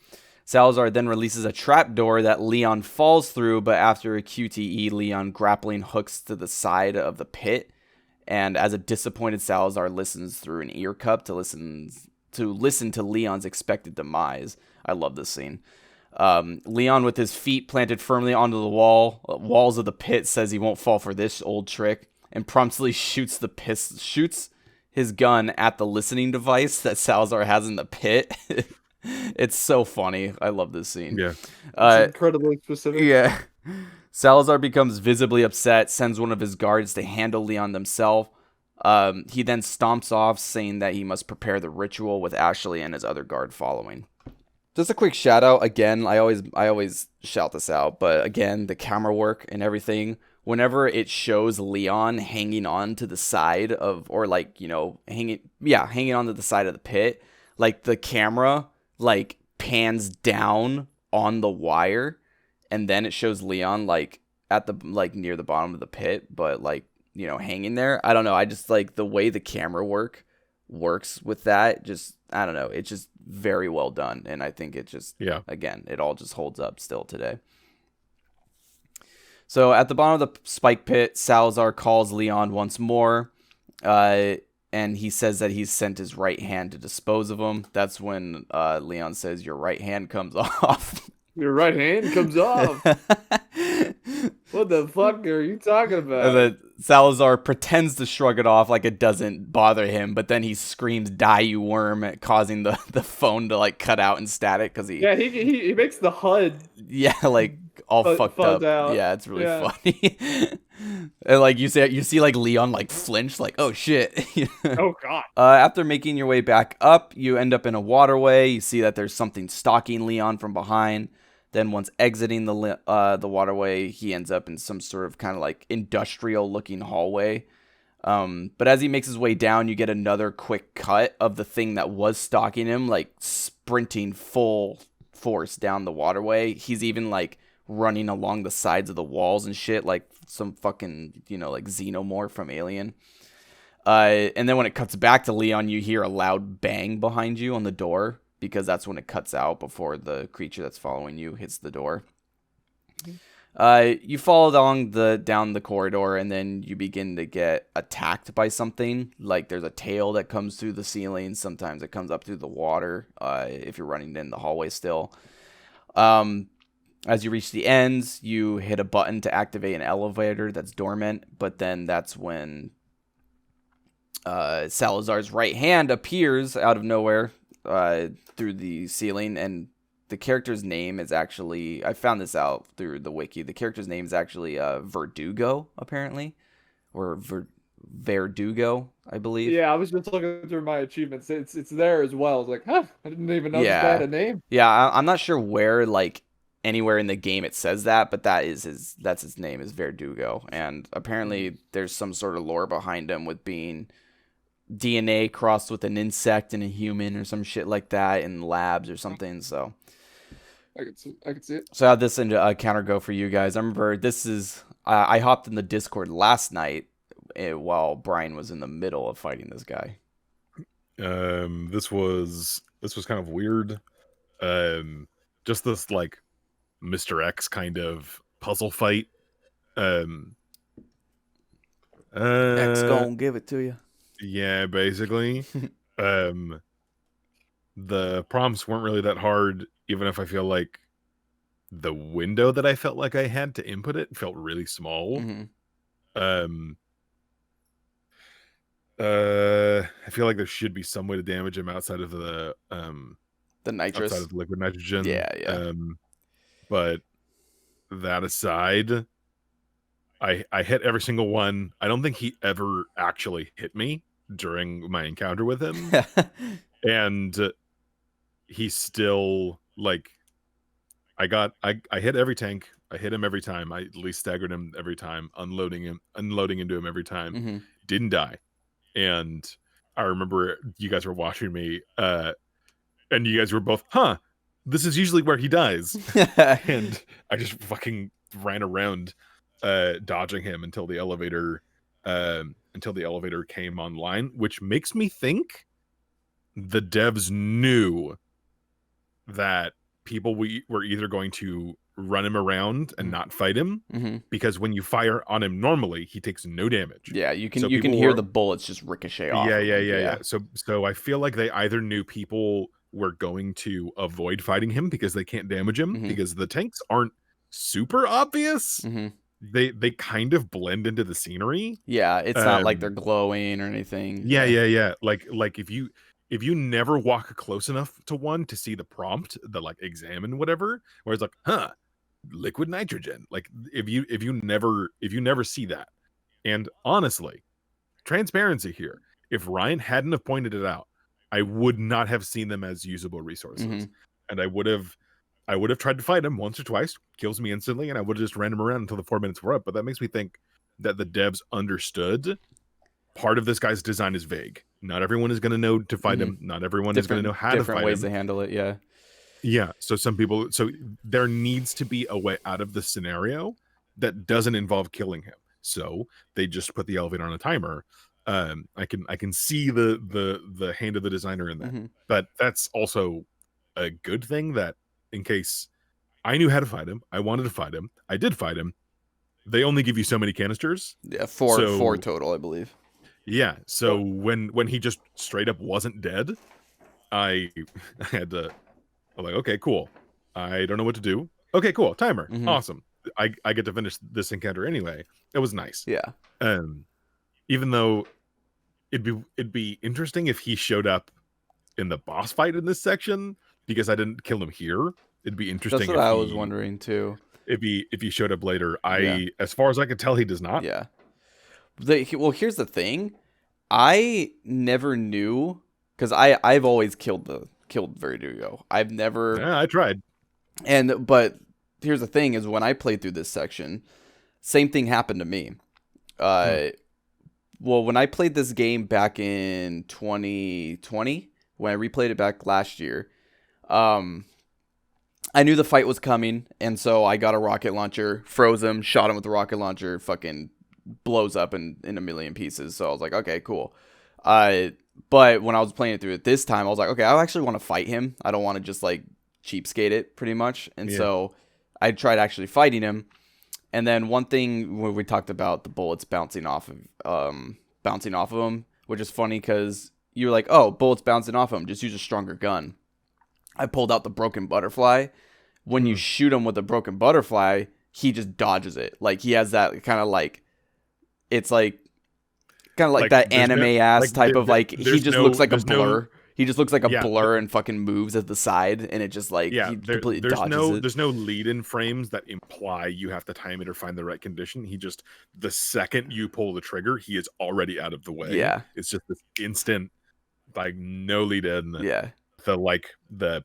S1: Salazar then releases a trapdoor that Leon falls through, but after a QTE, Leon grappling hooks to the side of the pit. And as a disappointed Salazar listens through an ear cup to listen to Leon's expected demise. I love this scene. Leon, with his feet planted firmly onto the walls of the pit, says he won't fall for this old trick, and promptly shoots his gun at the listening device that Salazar has in the pit. It's so funny. I love this scene.
S2: Yeah.
S3: It's incredibly specific.
S1: Yeah. Salazar becomes visibly upset, sends one of his guards to handle Leon themselves. He then stomps off, saying that he must prepare the ritual with Ashley and his other guard following. Just a quick shout out again. I always shout this out, but again, the camera work and everything. Whenever it shows Leon hanging on to the side of, or like, you know, hanging onto the side of the pit, like the camera like pans down on the wire, and then it shows Leon like at the like near the bottom of the pit, but like, you know, hanging there. I don't know. I just like the way the camera works with that. Just, I don't know. It's just very well done, and I think it just again, it all just holds up still today. So at the bottom of the spike pit, Salazar calls Leon once more, and he says that he's sent his right hand to dispose of him. That's when Leon says, "Your right hand comes off."
S3: Your right hand comes off. What the fuck are you talking about?
S1: And then Salazar pretends to shrug it off like it doesn't bother him, but then he screams, "Die, you worm," causing the phone to like cut out in static because
S3: he makes the HUD
S1: like all fucked up.
S3: Out.
S1: Yeah, it's really funny. And like you see like Leon like flinch, like, oh shit.
S3: Oh god.
S1: After making your way back up, you end up in a waterway. You see that there's something stalking Leon from behind. Then once exiting the waterway, he ends up in some sort of kind of like industrial looking hallway. But as he makes his way down, you get another quick cut of the thing that was stalking him, like sprinting full force down the waterway. He's even like running along the sides of the walls and shit, like some fucking, you know, like xenomorph from Alien. And then when it cuts back to Leon, you hear a loud bang behind you on the door, because that's when it cuts out before the creature that's following you hits the door. You fall down the corridor, and then you begin to get attacked by something. Like there's a tail that comes through the ceiling. Sometimes it comes up through the water, if you're running in the hallway still. As you reach the ends, you hit a button to activate an elevator that's dormant, but then that's when Salazar's right hand appears out of nowhere through the ceiling, and the character's name is actually, I found this out through the wiki, the character's name is actually Verdugo, apparently, or Verdugo, I believe.
S3: Yeah, I was just looking through my achievements. It's there as well. It's like, huh, I didn't even know that had a name.
S1: Yeah, I'm not sure where, like, anywhere in the game it says that, but that's his name, is Verdugo, and apparently there's some sort of lore behind him with being DNA crossed with an insect and a human or some shit like that in labs or something. So
S3: I can see it.
S1: So how'd this encounter go for you guys? I remember this is I hopped in the Discord last night while Brian was in the middle of fighting this guy.
S2: This was kind of weird. Just this like Mr. X kind of puzzle fight.
S1: X gonna give it to you.
S2: Yeah, basically. The prompts weren't really that hard, even if I feel like the window that I felt like I had to input it felt really small. Um, I feel like there should be some way to damage him outside of the
S1: nitrous.
S2: outside of the liquid nitrogen.
S1: Yeah.
S2: But that aside, I hit every single one. I don't think he ever actually hit me during my encounter with him. And he's still like, I hit every tank. I hit him every time. I at least staggered him every time, unloading into him every time. Didn't die. And I remember you guys were watching me, and you guys were both, this is usually where he dies. And I just fucking ran around dodging him until the elevator came online, which makes me think the devs knew that people were either going to run him around and not fight him, because when you fire on him normally, he takes no damage.
S1: Yeah, you can hear the bullets just ricochet off.
S2: Yeah. So I feel like they either knew people were going to avoid fighting him because they can't damage him, because the tanks aren't super obvious. They kind of blend into the scenery.
S1: Yeah, it's not like they're glowing or anything.
S2: Yeah. Like if you never walk close enough to one to see the prompt, the like examine whatever, where it's like, liquid nitrogen. Like if you never see that. And honestly, transparency here. If Ryan hadn't have pointed it out, I would not have seen them as usable resources. And I would have tried to fight him once or twice, kills me instantly, and I would have just ran him around until the 4 minutes were up. But that makes me think that the devs understood part of this guy's design is vague. Not everyone is going to know to fight him. Not everyone is going to know how to fight him.
S1: Different ways to handle it, yeah.
S2: Yeah, so there needs to be a way out of the scenario that doesn't involve killing him. So they just put the elevator on a timer. I can see the hand of the designer in that. But that's also a good thing, that in case I knew how to fight him, I wanted to fight him, I did fight him. They only give you so many canisters.
S1: Yeah, four total, I believe.
S2: Yeah, so when he just straight up wasn't dead, I had to. I'm like, okay, cool. I don't know what to do. Okay, cool. Timer. Awesome. I get to finish this encounter anyway. It was nice.
S1: Yeah.
S2: Even though it'd be interesting if he showed up in the boss fight in this section, because I didn't kill him here. It'd be interesting.
S1: That's what I was wondering too.
S2: If he showed up later, as far as I could tell, he does not.
S1: Yeah. Well, here's the thing. I never knew, because I've always killed Verdugo. I've never.
S2: Yeah, I tried.
S1: But here's the thing: is when I played through this section, same thing happened to me. Well, when I played this game back in 2020, when I replayed it back last year, I knew the fight was coming, and so I got a rocket launcher, froze him, shot him with the rocket launcher, fucking blows up in a million pieces. So I was like, okay, cool. But when I was playing it through it this time, I was like, okay, I actually want to fight him. I don't want to just like cheapskate it, pretty much. And so I tried actually fighting him. And then one thing when we talked about the bullets bouncing off of him, which is funny because you're like, oh, bullets bouncing off him, just use a stronger gun. I pulled out the broken butterfly. When you shoot him with a broken butterfly, he just dodges it. Like he has that kind of like, it's like kind of like that anime ass type of like, he just looks like a blur. He just looks like a blur and fucking moves at the side, and it just like he completely dodges it.
S2: There's no lead-in frames that imply you have to time it or find the right condition. He just, the second you pull the trigger, he is already out of the way.
S1: Yeah,
S2: it's just this instant, like no lead-in.
S1: Yeah,
S2: the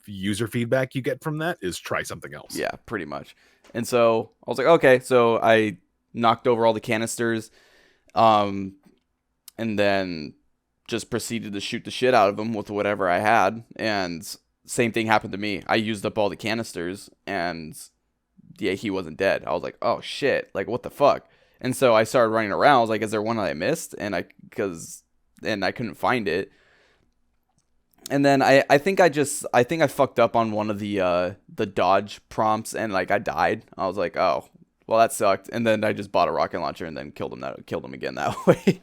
S2: user feedback you get from that is try something else.
S1: Yeah, pretty much. And so I was like, okay, so I knocked over all the canisters, and then just proceeded to shoot the shit out of him with whatever I had. And same thing happened to me. I used up all the canisters, and he wasn't dead. I was like, oh shit, like what the fuck? And so I started running around. I was like, is there one that I missed? And I couldn't find it. And then I think I fucked up on one of the dodge prompts and like I died. I was like, oh, well that sucked. And then I just bought a rocket launcher and then killed him again that way.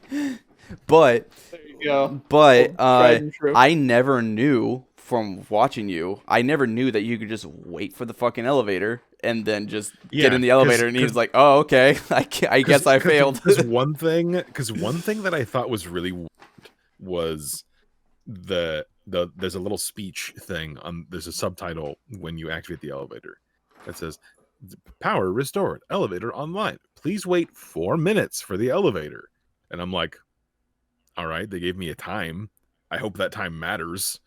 S1: but
S3: There you go.
S1: but
S3: Tried and true.
S1: I never knew from watching you. I never knew that you could just wait for the fucking elevator and then just get in the elevator. And he was like, oh okay, I guess I failed.
S2: Because one thing that I thought was really weird was there's a little speech thing on, there's a subtitle when you activate the elevator that says power restored, elevator online, please wait 4 minutes for the elevator. And I'm like, all right, they gave me a time, I hope that time matters.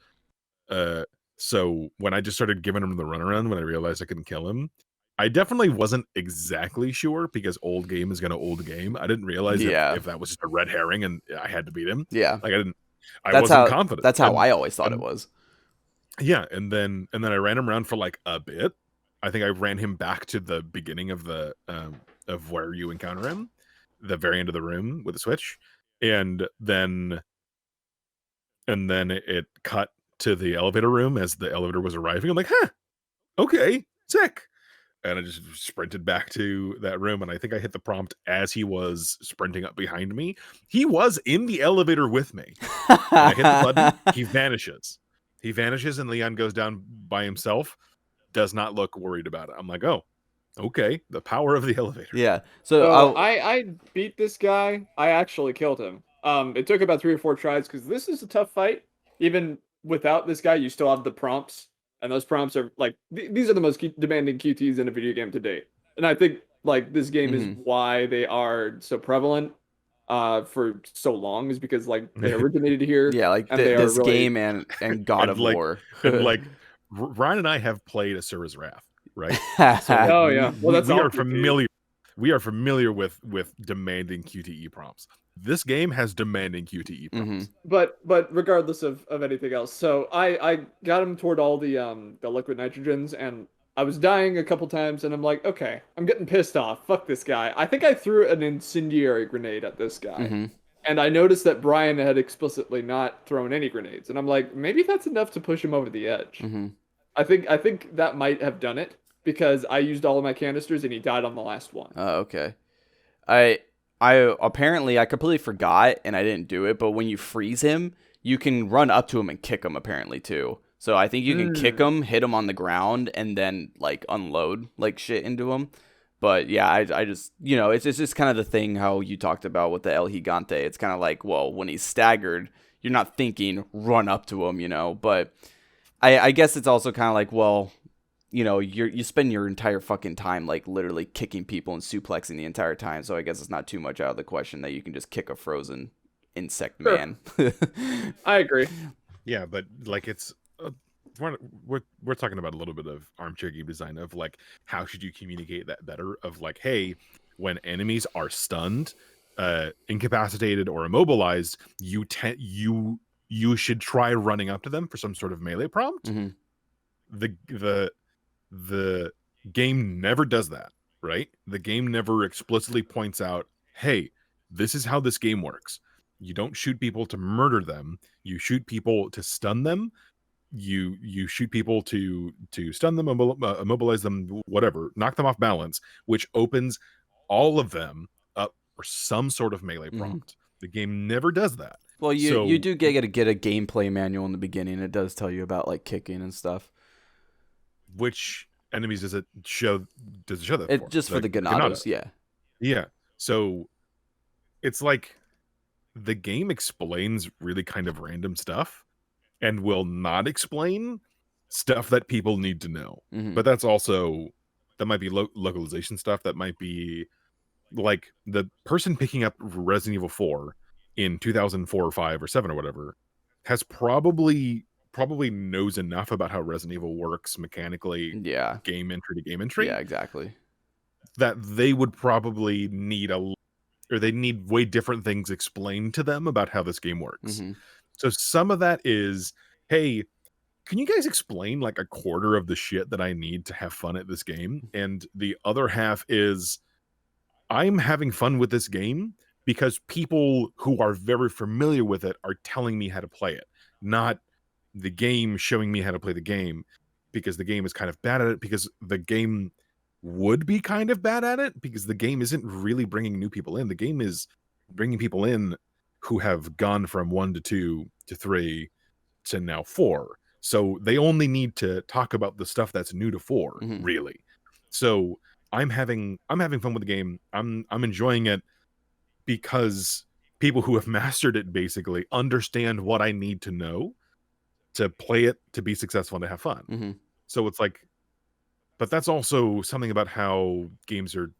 S2: So when I just started giving him the runaround, when I realized I couldn't kill him, I definitely wasn't exactly sure, because old game is gonna old game. I didn't realize if that was just a red herring and I had to beat him.
S1: Yeah,
S2: like I wasn't confident.
S1: That's how I always thought it was.
S2: Yeah, and then I ran him around for like a bit. I think I ran him back to the beginning of the of where you encounter him, the very end of the room with the switch, and then it cut to the elevator room as the elevator was arriving. I'm like, huh, okay, sick. And I just sprinted back to that room, and I think I hit the prompt as he was sprinting up behind me. He was in the elevator with me. And I hit the button, he vanishes. He vanishes, and Leon goes down by himself. Does not look worried about it. I'm like, oh, okay, the power of the elevator.
S1: Yeah.
S3: So I beat this guy. I actually killed him. It took about 3 or 4 tries because this is a tough fight. Even without this guy, you still have the prompts. And those prompts are like these are the most demanding QTs in a video game to date. And I think like this game is why they are so prevalent for so long, is because like they originated here.
S1: Yeah, like
S3: and
S1: this game and God of War.
S2: And like Ryan and I have played Asura's Wrath, right?
S3: So oh yeah, well that's
S2: we are familiar. We are familiar with demanding QTE prompts. This game has demanding QTE prompts.
S3: But regardless of anything else, so I got him toward all the liquid nitrogens, and I was dying a couple times, and I'm like, okay, I'm getting pissed off. Fuck this guy. I think I threw an incendiary grenade at this guy. And I noticed that Brian had explicitly not thrown any grenades, and I'm like, maybe that's enough to push him over the edge. I think that might have done it, because I used all of my canisters and he died on the last one.
S1: Oh, okay. I apparently I completely forgot and I didn't do it, but when you freeze him, you can run up to him and kick him apparently too. So I think you can kick him, hit him on the ground, and then like unload like shit into him. But yeah, I just, you know, it's just kind of the thing how you talked about with the El Gigante. It's kind of like, well, when he's staggered, you're not thinking run up to him, you know. But I guess it's also kind of like, well, you know, you spend your entire fucking time like literally kicking people and suplexing the entire time. So I guess it's not too much out of the question that you can just kick a frozen insect man.
S3: I agree.
S2: Yeah, but like it's we're talking about a little bit of armchair game design of like how should you communicate that better, of like, hey, when enemies are stunned, incapacitated or immobilized, you should try running up to them for some sort of melee prompt. The game never does that, right? The game never explicitly points out, hey, this is how this game works. You don't shoot people to murder them. You shoot people to stun them. You shoot people to stun them, immobilize them, whatever, knock them off balance, which opens all of them up for some sort of melee prompt. The game never does that.
S1: Well, you do get a gameplay manual in the beginning. It does tell you about like kicking and stuff.
S2: Which enemies does it show? Does it show that?
S1: It just for the Ganados, yeah.
S2: Yeah. So it's like the game explains really kind of random stuff and will not explain stuff that people need to know. But that's also, that might be localization stuff. That might be like the person picking up Resident Evil 4 in 2004 or 5 or 7 or whatever has probably knows enough about how Resident Evil works mechanically, game entry to game entry.
S1: Yeah, exactly.
S2: That they would probably need they need way different things explained to them about how this game works. So some of that is, hey, can you guys explain like a quarter of the shit that I need to have fun at this game? And the other half is, I'm having fun with this game because people who are very familiar with it are telling me how to play it, not the game showing me how to play the game, because the game is kind of bad at it, because the game would be kind of bad at it, because the game isn't really bringing new people in. The game is bringing people in who have gone from 1 to 2 to 3 to now 4. So they only need to talk about the stuff that's new to 4, really. So I'm having fun with the game. I'm enjoying it because people who have mastered it basically understand what I need to know to play it, to be successful, and to have fun. So it's like, but that's also something about how games are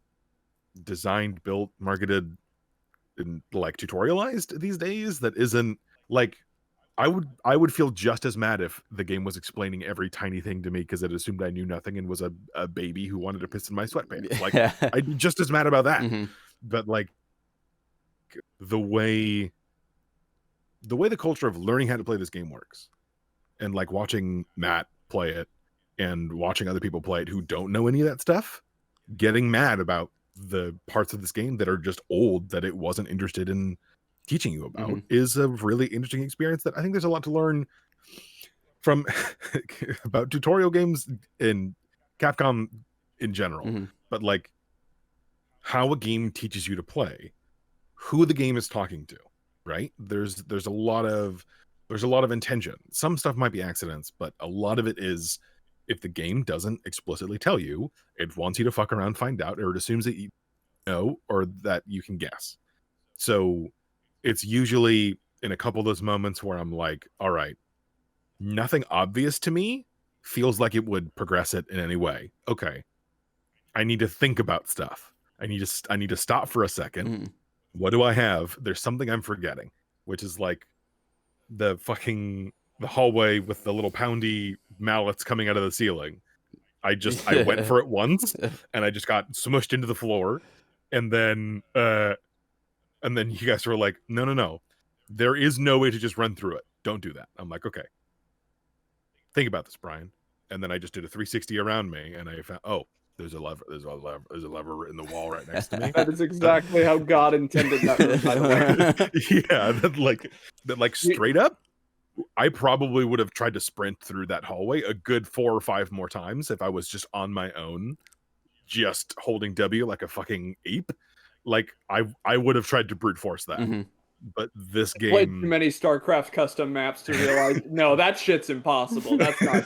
S2: designed, built, marketed, and like tutorialized these days that isn't like, I would feel just as mad if the game was explaining every tiny thing to me because it assumed I knew nothing and was a baby who wanted to piss in my sweatpants. Like, I'd be just as mad about that. But like, the way the culture of learning how to play this game works, and like watching Matt play it and watching other people play it who don't know any of that stuff, getting mad about the parts of this game that are just old that it wasn't interested in teaching you about, is a really interesting experience that I think there's a lot to learn from about tutorial games in Capcom in general. But like, how a game teaches you to play, who the game is talking to, right? There's a lot of intention. Some stuff might be accidents, but a lot of it is, if the game doesn't explicitly tell you, it wants you to fuck around, find out, or it assumes that you know, or that you can guess. So it's usually in a couple of those moments where I'm like, all right, nothing obvious to me feels like it would progress it in any way. Okay, I need to think about stuff. I need to stop for a second. What do I have? There's something I'm forgetting, which is like the hallway with the little poundy mallets coming out of the ceiling. I went for it once and I just got smushed into the floor, and then you guys were like, no, there is no way to just run through it. Don't do that. I'm like, okay, think about this, Brian. And then I just did a 360 around me, and I found, oh, there's a lever in the wall right next to me.
S3: That is exactly how God intended that, by the way.
S2: Yeah, that like straight up, I probably would have tried to sprint through that hallway a good 4 or 5 more times if I was just on my own, just holding W like a fucking ape. Like, I would have tried to brute force that. But this game,
S3: played too many StarCraft custom maps to realize no, that shit's impossible. That's not.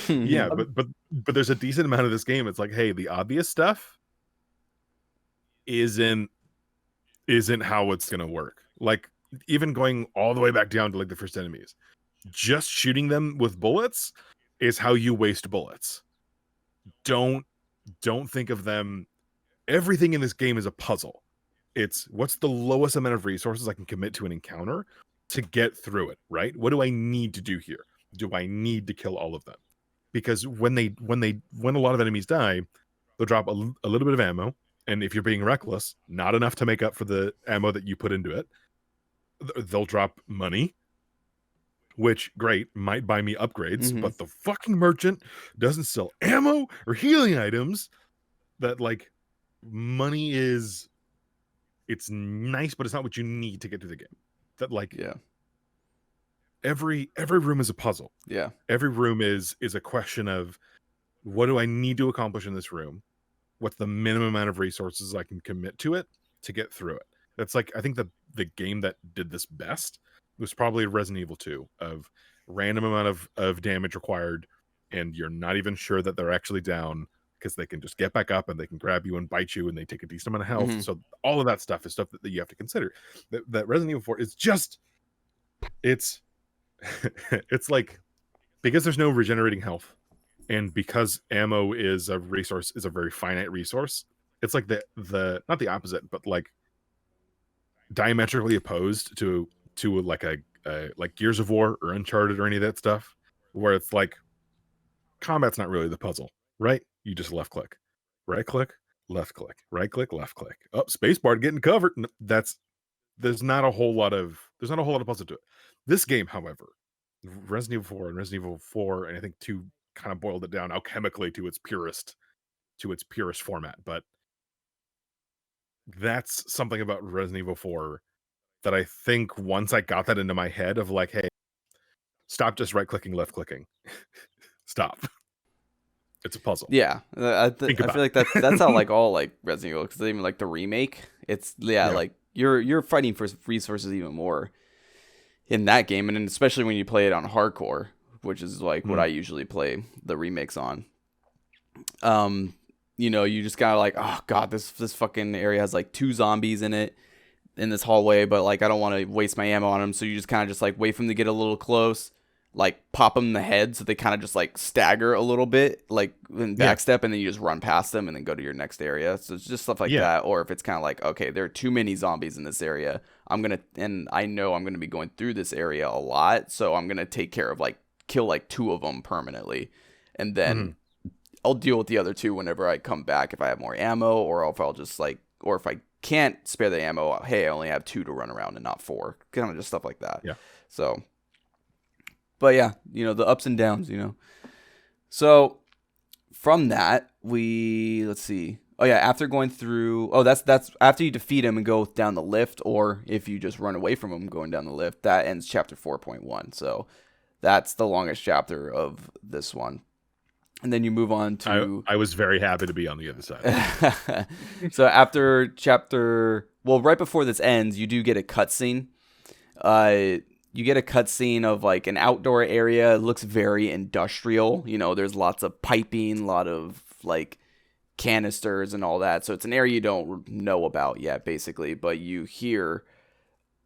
S2: Yeah, but there's a decent amount of this game. It's like, hey, the obvious stuff isn't how it's gonna work. Like, even going all the way back down to like the first enemies, just shooting them with bullets is how you waste bullets. Don't think of them. Everything in this game is a puzzle. It's, what's the lowest amount of resources I can commit to an encounter to get through it, right? What do I need to do here? Do I need to kill all of them? Because when a lot of enemies die, they'll drop a little bit of ammo, and if you're being reckless, not enough to make up for the ammo that you put into it. They'll drop money, which, great, might buy me upgrades, but the fucking merchant doesn't sell ammo or healing items. That, like, money is, it's nice, but it's not what you need to get through the game. That, like,
S1: Yeah.
S2: Every room is a puzzle.
S1: Yeah.
S2: Every room is a question of, what do I need to accomplish in this room? What's the minimum amount of resources I can commit to it to get through it? That's like, I think the game that did this best was probably Resident Evil 2, of random amount of damage required, and you're not even sure that they're actually down, because they can just get back up and they can grab you and bite you, and they take a decent amount of health. So all of that stuff is stuff that you have to consider. That Resident Evil 4 is just, it's it's like, because there's no regenerating health, and because ammo is a very finite resource, it's like the not the opposite, but like diametrically opposed to like a like Gears of War or Uncharted or any of that stuff, where it's like, combat's not really the puzzle, right? You just left click, right click, left click, right click, left click. Oh, spacebar getting covered. There's not a whole lot of puzzle to it. This game, however, Resident Evil 4 and Resident Evil 4, and I think 2 kind of boiled it down alchemically to its purest format. But that's something about Resident Evil 4 that I think, once I got that into my head of like, hey, Stop just right-clicking, left-clicking. Stop. It's a puzzle.
S1: Yeah, I
S2: Think
S1: feel
S2: about
S1: like
S2: it.
S1: that's how like all like Resident Evil, because even like the remake, it's
S2: Yeah.
S1: like you're fighting for resources even more in that game, and then especially when you play it on hardcore, which is like what I usually play the remakes on. You just gotta like, oh god, this fucking area has like 2 zombies in it in this hallway, but like I don't want to waste my ammo on them, so you just kind of just like wait for them to get a little close, like pop them in the head so they kind of just like stagger a little bit, like in backstep, and then you just run past them and then go to your next area. So it's just stuff like that. Or if it's kind of like, okay, there are too many zombies in this area, and I know I'm gonna be going through this area a lot, so I'm gonna take care of like kill like 2 of them permanently, and then I'll deal with the other 2 whenever I come back if I have more ammo, or if I'll just like, or if I can't spare the ammo, hey, I only have 2 to run around and not 4. Kind of just stuff like that.
S2: Yeah.
S1: So, but yeah, the ups and downs, So from that, let's see. Oh yeah, after going through, that's after you defeat him and go down the lift, or if you just run away from him going down the lift, that ends chapter 4.1. So that's the longest chapter of this one. And then you move on to...
S2: I was very happy to be on the other side.
S1: So after right before this ends, you do get a cutscene. You get a cutscene of like an outdoor area. It looks very industrial. There's lots of piping, a lot of like canisters and all that. So it's an area you don't know about yet, basically. But you hear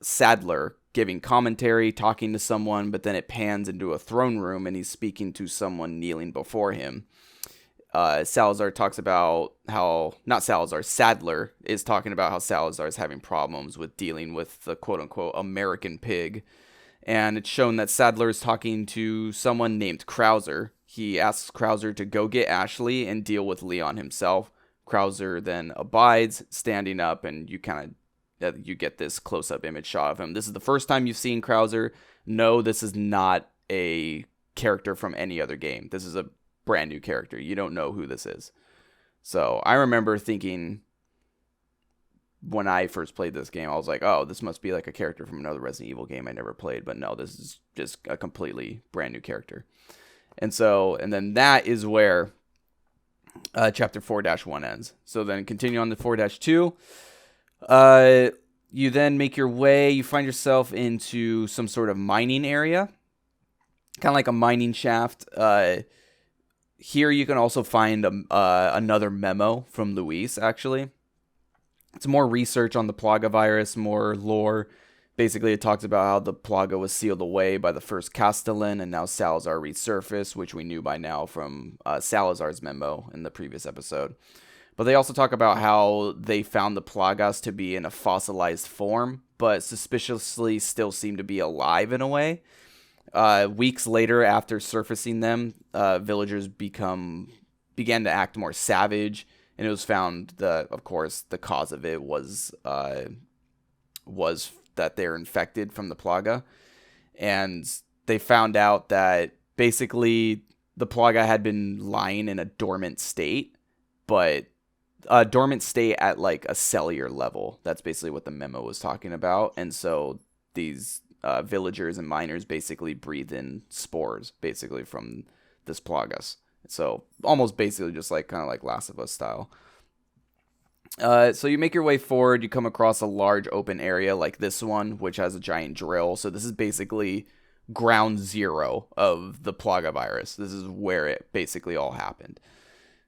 S1: Sadler giving commentary, talking to someone, but then it pans into a throne room and he's speaking to someone kneeling before him. Salazar talks about how, not Salazar, Sadler is talking about how Salazar is having problems with dealing with the quote-unquote American pig. And it's shown that Sadler is talking to someone named Krauser. He asks Krauser to go get Ashley and deal with Leon himself. Krauser then abides, standing up, and you get this close-up image shot of him. This is the first time you've seen Krauser. No, this is not a character from any other game. This is a brand new character. You don't know who this is. So I remember thinking when I first played this game, I was like, oh, this must be like a character from another Resident Evil game I never played. But no, this is just a completely brand new character. And then that is where chapter 4-1 ends. So then continue on to 4-2. You then make your way, you find yourself into some sort of mining area, kind of like a mining shaft. Here you can also find another memo from Luis, actually. It's more research on the Plaga virus, more lore. Basically, it talks about how the Plaga was sealed away by the first Castellan, and now Salazar resurfaced, which we knew by now from Salazar's memo in the previous episode. But they also talk about how they found the Plagas to be in a fossilized form, but suspiciously still seem to be alive in a way. Weeks later, after surfacing them, villagers began to act more savage, and it was found that, of course, the cause of it was that they're infected from the Plaga. And they found out that basically the Plaga had been lying in a dormant state, but a dormant state at like a cellular level. That's basically what the memo was talking about. And so these villagers and miners basically breathe in spores basically from this Plagas. So almost basically just like kind of like Last of Us style. So you make your way forward. You come across a large open area like this one, which has a giant drill. So this is basically ground zero of the Plaga virus. This is where it basically all happened.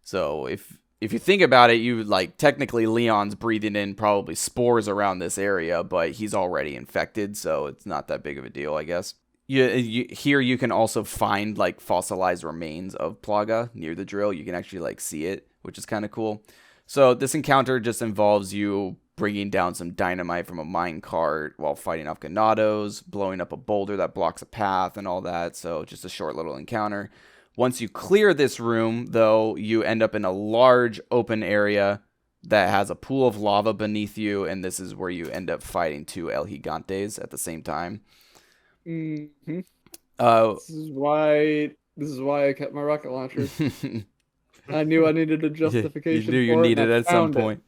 S1: So if you think about it, you like technically Leon's breathing in probably spores around this area, but he's already infected, so it's not that big of a deal, I guess. Here you can also find like fossilized remains of Plaga near the drill. You can actually like see it, which is kind of cool. So this encounter just involves you bringing down some dynamite from a mine cart while fighting off ganados, blowing up a boulder that blocks a path and all that. So just a short little encounter. Once you clear this room, though, you end up in a large open area that has a pool of lava beneath you, and this is where you end up fighting 2 El Gigantes at the same time.
S3: Mm-hmm. This is why I kept my rocket launcher. I knew I needed a justification.
S1: You knew you needed it at some point.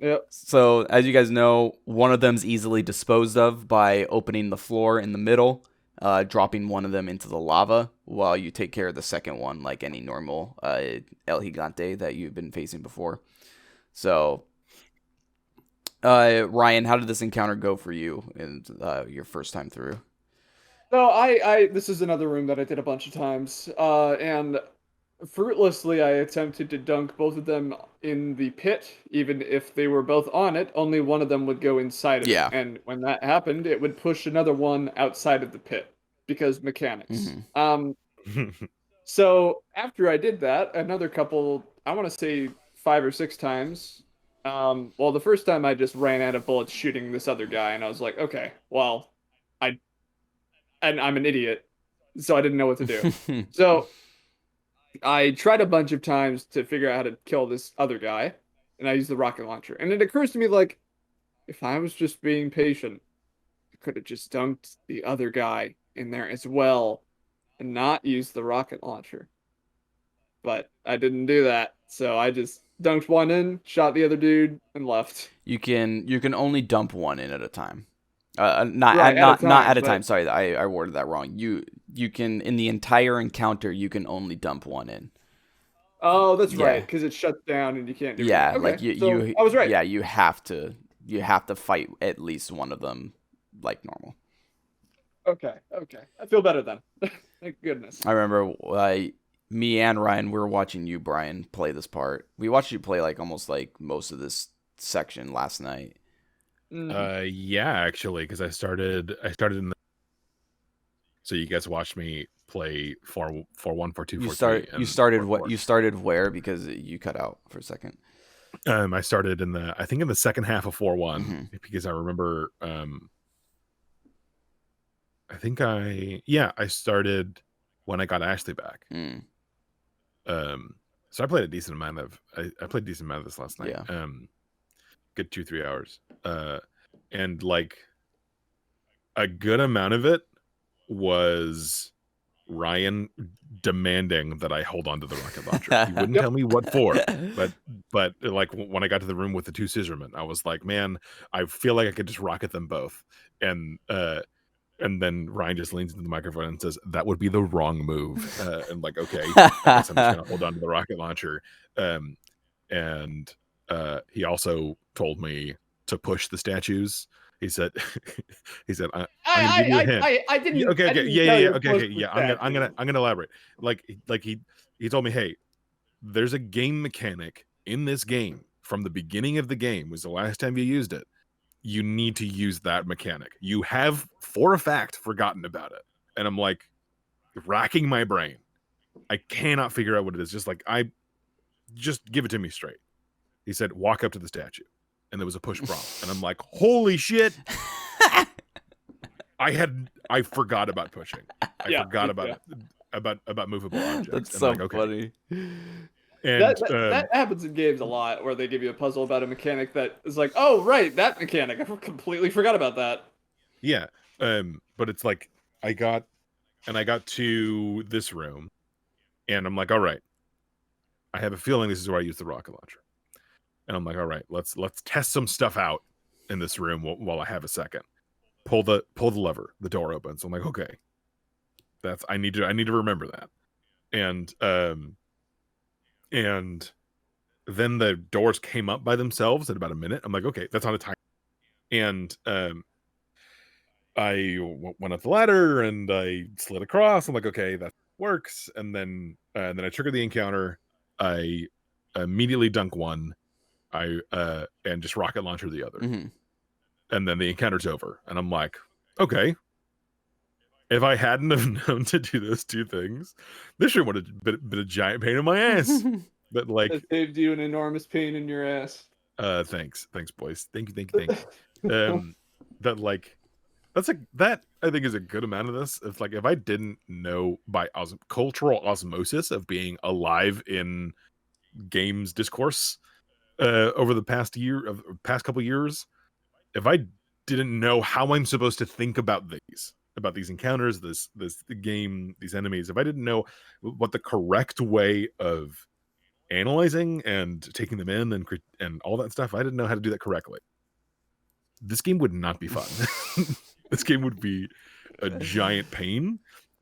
S3: Yep.
S1: So, as you guys know, one of them's easily disposed of by opening the floor in the middle. dropping one of them into the lava while you take care of the second one, like any normal El Gigante that you've been facing before. So, Ryan, how did this encounter go for you in your first time through?
S3: No, this is another room that I did a bunch of times, and fruitlessly I attempted to dunk both of them in the pit, even if they were both on it. Only one of them would go inside of it,
S1: Yeah.
S3: and when that happened, it would push another one outside of the pit because mechanics. So after I did that, another couple, I want to say 5 or 6 times. Well, the first time I just ran out of bullets shooting this other guy, and I was like, okay, well, I and I'm an idiot, so I didn't know what to do. So I tried a bunch of times to figure out how to kill this other guy, and I used the rocket launcher. And it occurs to me, like, if I was just being patient, I could have just dunked the other guy in there as well and not used the rocket launcher. But I didn't do that, so I just dunked one in, shot the other dude, and left.
S1: You can only dump one in at a time. Not
S3: Right, at a
S1: not
S3: time,
S1: at a
S3: but
S1: time. Sorry, I worded that wrong. You can, in the entire encounter, you can only dump one in.
S3: oh, that's
S1: Yeah.
S3: right, because it shuts down and you can't do
S1: Yeah,
S3: anything.
S1: like
S3: Okay, so I was right.
S1: Yeah, you have to fight at least one of them like normal.
S3: Okay, I feel better then. Thank goodness.
S1: I remember me and Ryan, we were watching you, Brian, play this part. We watched you play like almost like most of this section last night.
S2: Yeah, actually, because I started in the. So you guys watched me play 4-1, 4-2, 4-3.
S1: You started what? You started where? Because you cut out for a second.
S2: I started in the second half of 4-1 because I remember. I started when I got Ashley back. So I played a decent amount of. I played a decent amount of this last night.
S1: Yeah.
S2: Good 2-3 hours. And like a good amount of it was Ryan demanding that I hold on to the rocket launcher. He wouldn't tell me what for, but like when I got to the room with the two scissormen, I was like, man, I feel like I could just rocket them both. And then Ryan just leans into the microphone and says, that would be the wrong move. And like, okay, I guess I'm just gonna hold on to the rocket launcher. And he also told me to push the statues. He said, I'm gonna give you a hint.
S3: I didn't.
S2: Okay,
S3: I didn't
S2: okay, yeah. I'm gonna elaborate. Like he told me, hey, there's a game mechanic in this game from the beginning of the game. Was the last time you used it. You need to use that mechanic. You have, for a fact, forgotten about it. And I'm like, racking my brain. I cannot figure out what it is. Just give it to me straight. He said, walk up to the statue. And there was a push prompt. And I'm like, holy shit. I forgot about pushing. I forgot about movable objects.
S1: That's so funny.
S3: And that happens in games a lot, where they give you a puzzle about a mechanic that is like, oh right, that mechanic. I completely forgot about that.
S2: Yeah, but it's like I got to this room, and I'm like, all right, I have a feeling this is where I use the rocket launcher, and I'm like, all right, let's test some stuff out in this room while I have a second. Pull the lever, the door opens. I'm like, okay, I need to remember that, and then the doors came up by themselves in about a minute. I'm like, okay, that's on a time. And I went up the ladder and I slid across. I'm like, okay, that works. And then I triggered the encounter. I immediately dunk one. And just rocket launcher the other. And then the encounter's over. And I'm like, okay. If I hadn't have known to do those two things, this shit would have been a giant pain in my ass. But like,
S3: it saved you an enormous pain in your ass.
S2: Thanks, boys. Thank you. That like, that's like that. I think is a good amount of this. It's like if I didn't know by cultural osmosis of being alive in games discourse over the past couple years, if I didn't know how I'm supposed to think about these encounters, this game, these enemies, if I didn't know what the correct way of analyzing and taking them in and all that stuff, I didn't know how to do that correctly. This game would not be fun. This game would be a giant pain,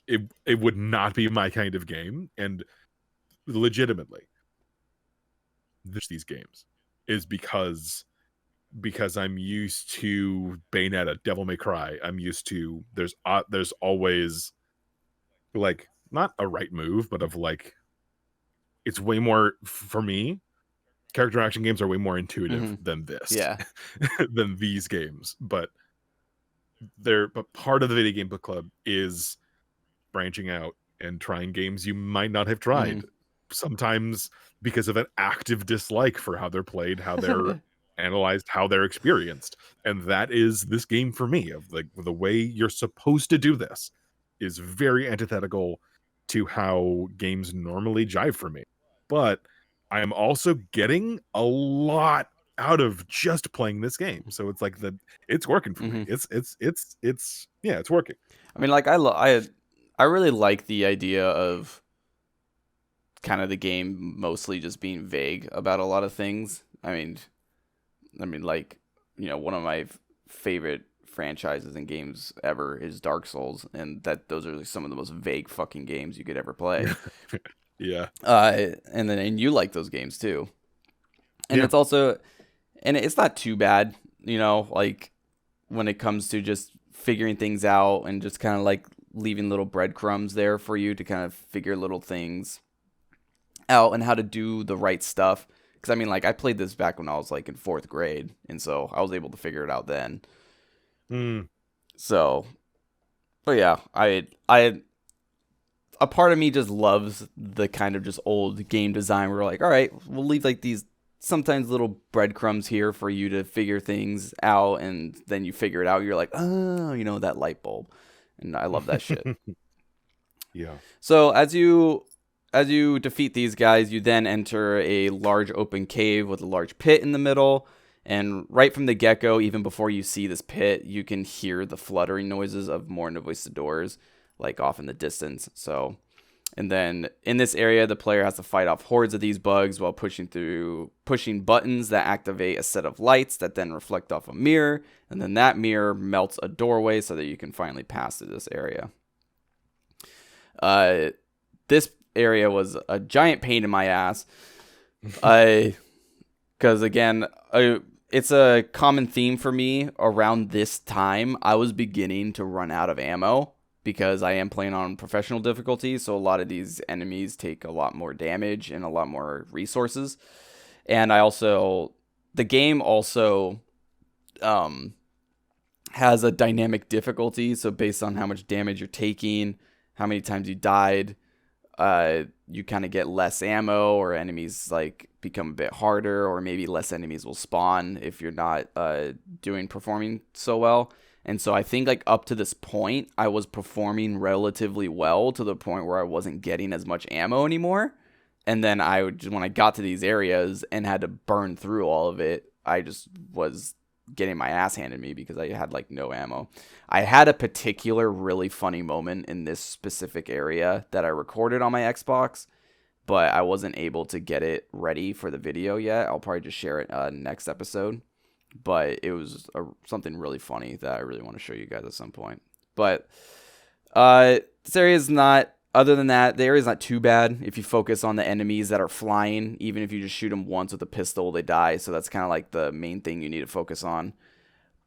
S2: it would not be my kind of game. And legitimately, these games is because I'm used to Bayonetta, Devil May Cry. I'm used to there's always like not a right move, but of like it's way more for me. Character action games are way more intuitive than this,
S1: Yeah.
S2: than these games. But part of the video game book club is branching out and trying games you might not have tried. Sometimes because of an active dislike for how they're played, how they're analyzed, how they're experienced. And that is this game for me. Of like the way you're supposed to do this is very antithetical to how games normally jive for me. But I am also getting a lot out of just playing this game. So it's like it's working for me. It's yeah, it's working.
S1: I mean, like I really like the idea of kind of the game mostly just being vague about a lot of things. I mean, like, you know, one of my favorite franchises and games ever is Dark Souls, and those are like some of the most vague fucking games you could ever play.
S2: Yeah.
S1: And you like those games too. And it's also, and it's not too bad, you know, like when it comes to just figuring things out and just kind of like leaving little breadcrumbs there for you to kind of figure little things out and how to do the right stuff. Because I mean, like, I played this back when I was like in 4th grade, and so I was able to figure it out then. So, but yeah, a part of me just loves the kind of just old game design where we're like, all right, we'll leave like these sometimes little breadcrumbs here for you to figure things out, and then you figure it out. You're like, oh, you know, that light bulb, and I love that shit.
S2: Yeah.
S1: So as you defeat these guys, you then enter a large open cave with a large pit in the middle. And right from the get-go, even before you see this pit, you can hear the fluttering noises of more Novosadors, like off in the distance. So, and then in this area, the player has to fight off hordes of these bugs while pushing buttons that activate a set of lights that then reflect off a mirror. And then that mirror melts a doorway so that you can finally pass through this area. This area was a giant pain in my ass. Because again, it's a common theme for me around this time. I was beginning to run out of ammo because I am playing on professional difficulty. So a lot of these enemies take a lot more damage and a lot more resources. And the game also has a dynamic difficulty. So based on how much damage you're taking, how many times you died, you kind of get less ammo, or enemies like become a bit harder, or maybe less enemies will spawn if you're not performing so well. And so I think like up to this point, I was performing relatively well to the point where I wasn't getting as much ammo anymore. And then when I got to these areas and had to burn through all of it, I just was getting my ass handed me because I had like no ammo. I had a particular really funny moment in this specific area that I recorded on my Xbox, but I wasn't able to get it ready for the video yet. I'll probably just share it next episode. But it was something really funny that I really want to show you guys at some point. But this area is not, other than that, the area is not too bad if you focus on the enemies that are flying. Even if you just shoot them once with a pistol, they die. So that's kind of like the main thing you need to focus on.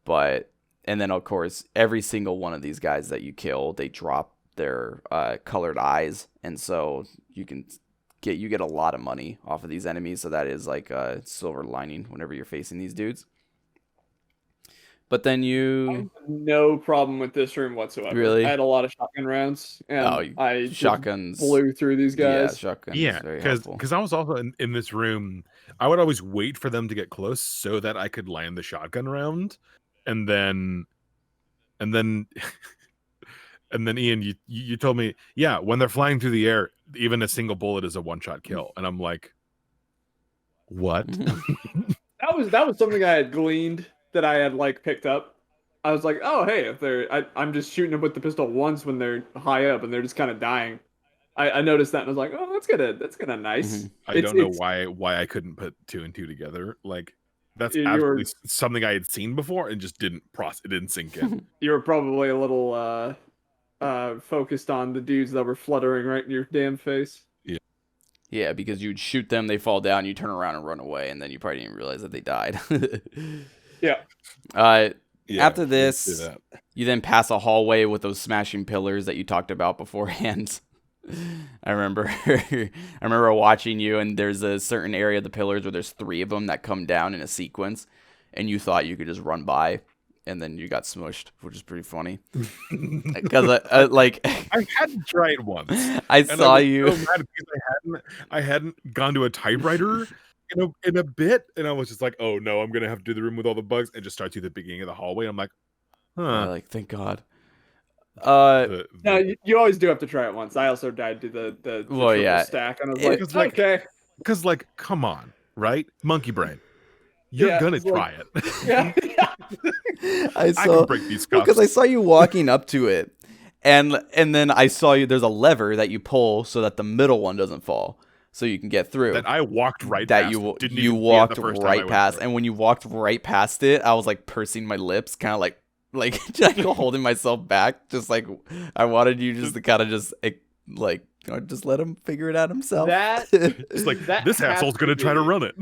S1: And then, of course, every single one of these guys that you kill, they drop their colored eyes. And so you get a lot of money off of these enemies. So that is like a silver lining whenever you're facing these dudes. But then
S3: I had no problem with this room whatsoever.
S1: Really?
S3: I had a lot of shotgun rounds, and I
S1: shotguns
S3: blew through these guys.
S1: Yeah, shotguns.
S2: Yeah,
S1: because
S2: I was also in this room. I would always wait for them to get close so that I could land the shotgun round, and then and then Ian, you told me, yeah, when they're flying through the air, even a single bullet is a one-shot kill, and I'm like, what?
S3: That was something I had gleaned, that I had like picked up. I was like, oh hey, if I'm just shooting them with the pistol once when they're high up and they're just kind of dying. I noticed that and I was like, oh, that's kind of nice.
S2: I don't know why I couldn't put 2 and 2 together. Like that's absolutely something I had seen before and just it didn't sink in.
S3: You were probably a little focused on the dudes that were fluttering right in your damn face.
S1: Yeah, because you'd shoot them, they fall down, you turn around and run away, and then you probably didn't realize that they died.
S3: Yeah.
S1: After this, you then pass a hallway with those smashing pillars that you talked about beforehand. I remember watching you, and there's a certain area of the pillars where there's 3 of them that come down in a sequence, and you thought you could just run by, and then you got smushed, which is pretty funny. Because
S2: I hadn't tried once.
S1: I saw you.
S2: So mad because I hadn't gone to a typewriter in a bit, and I was just like, oh no, I'm gonna have to do the room with all the bugs and just start through the beginning of the hallway. I'm like,
S1: thank God.
S3: No, you always do have to try it once. I also died to the triple stack, and I was like, okay.
S2: Because come on, right? Monkey brain. You're gonna try it.
S3: Yeah.
S1: I
S2: can break these cups.
S1: Because I saw you walking up to it, and then I saw you. There's a lever that you pull so that the middle one doesn't fall, so you can get through.
S2: That I walked right
S1: that
S2: past.
S1: You walked right past, and when you walked right past it, I was like pursing my lips, kind of like holding myself back, just like I wanted you just to kind of just let him figure it out himself.
S2: It's like this asshole's gonna try to run it.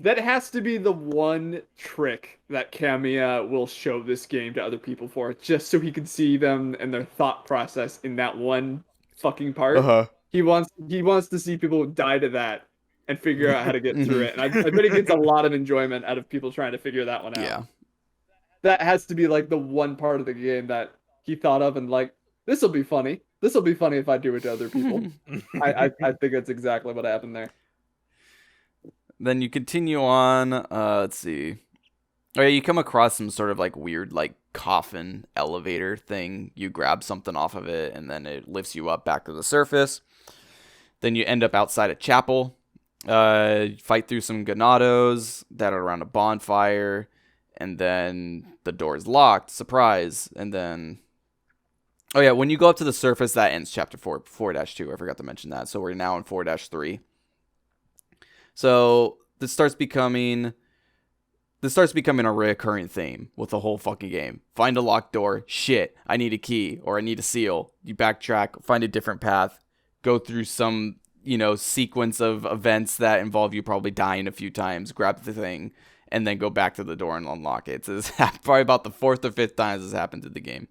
S3: That has to be the one trick that Kamiya will show this game to other people for, just so he can see them and their thought process in that one fucking part. He wants to see people die to that and figure out how to get through it. And I bet he gets a lot of enjoyment out of people trying to figure that one out.
S1: Yeah.
S3: That has to be like the one part of the game that he thought of and like, this will be funny. This will be funny if I do it to other people. I think that's exactly what happened there.
S1: Then you continue on. Let's see. Oh yeah, you come across some sort of like weird like coffin elevator thing. You grab something off of it, and then it lifts you up back to the surface. Then you end up outside a chapel. Fight through some ganados that are around a bonfire, and then the door's locked. Surprise! And then, oh yeah, when you go up to the surface, that ends chapter 4-2. I forgot to mention that. So we're now in 4-3. So this starts becoming a recurring theme with the whole fucking game. Find a locked door. Shit, I need a key or I need a seal. You backtrack, find a different path, go through some, sequence of events that involve you probably dying a few times, grab the thing, and then go back to the door and unlock it. So it's probably about the 4th or 5th time this happened to the game.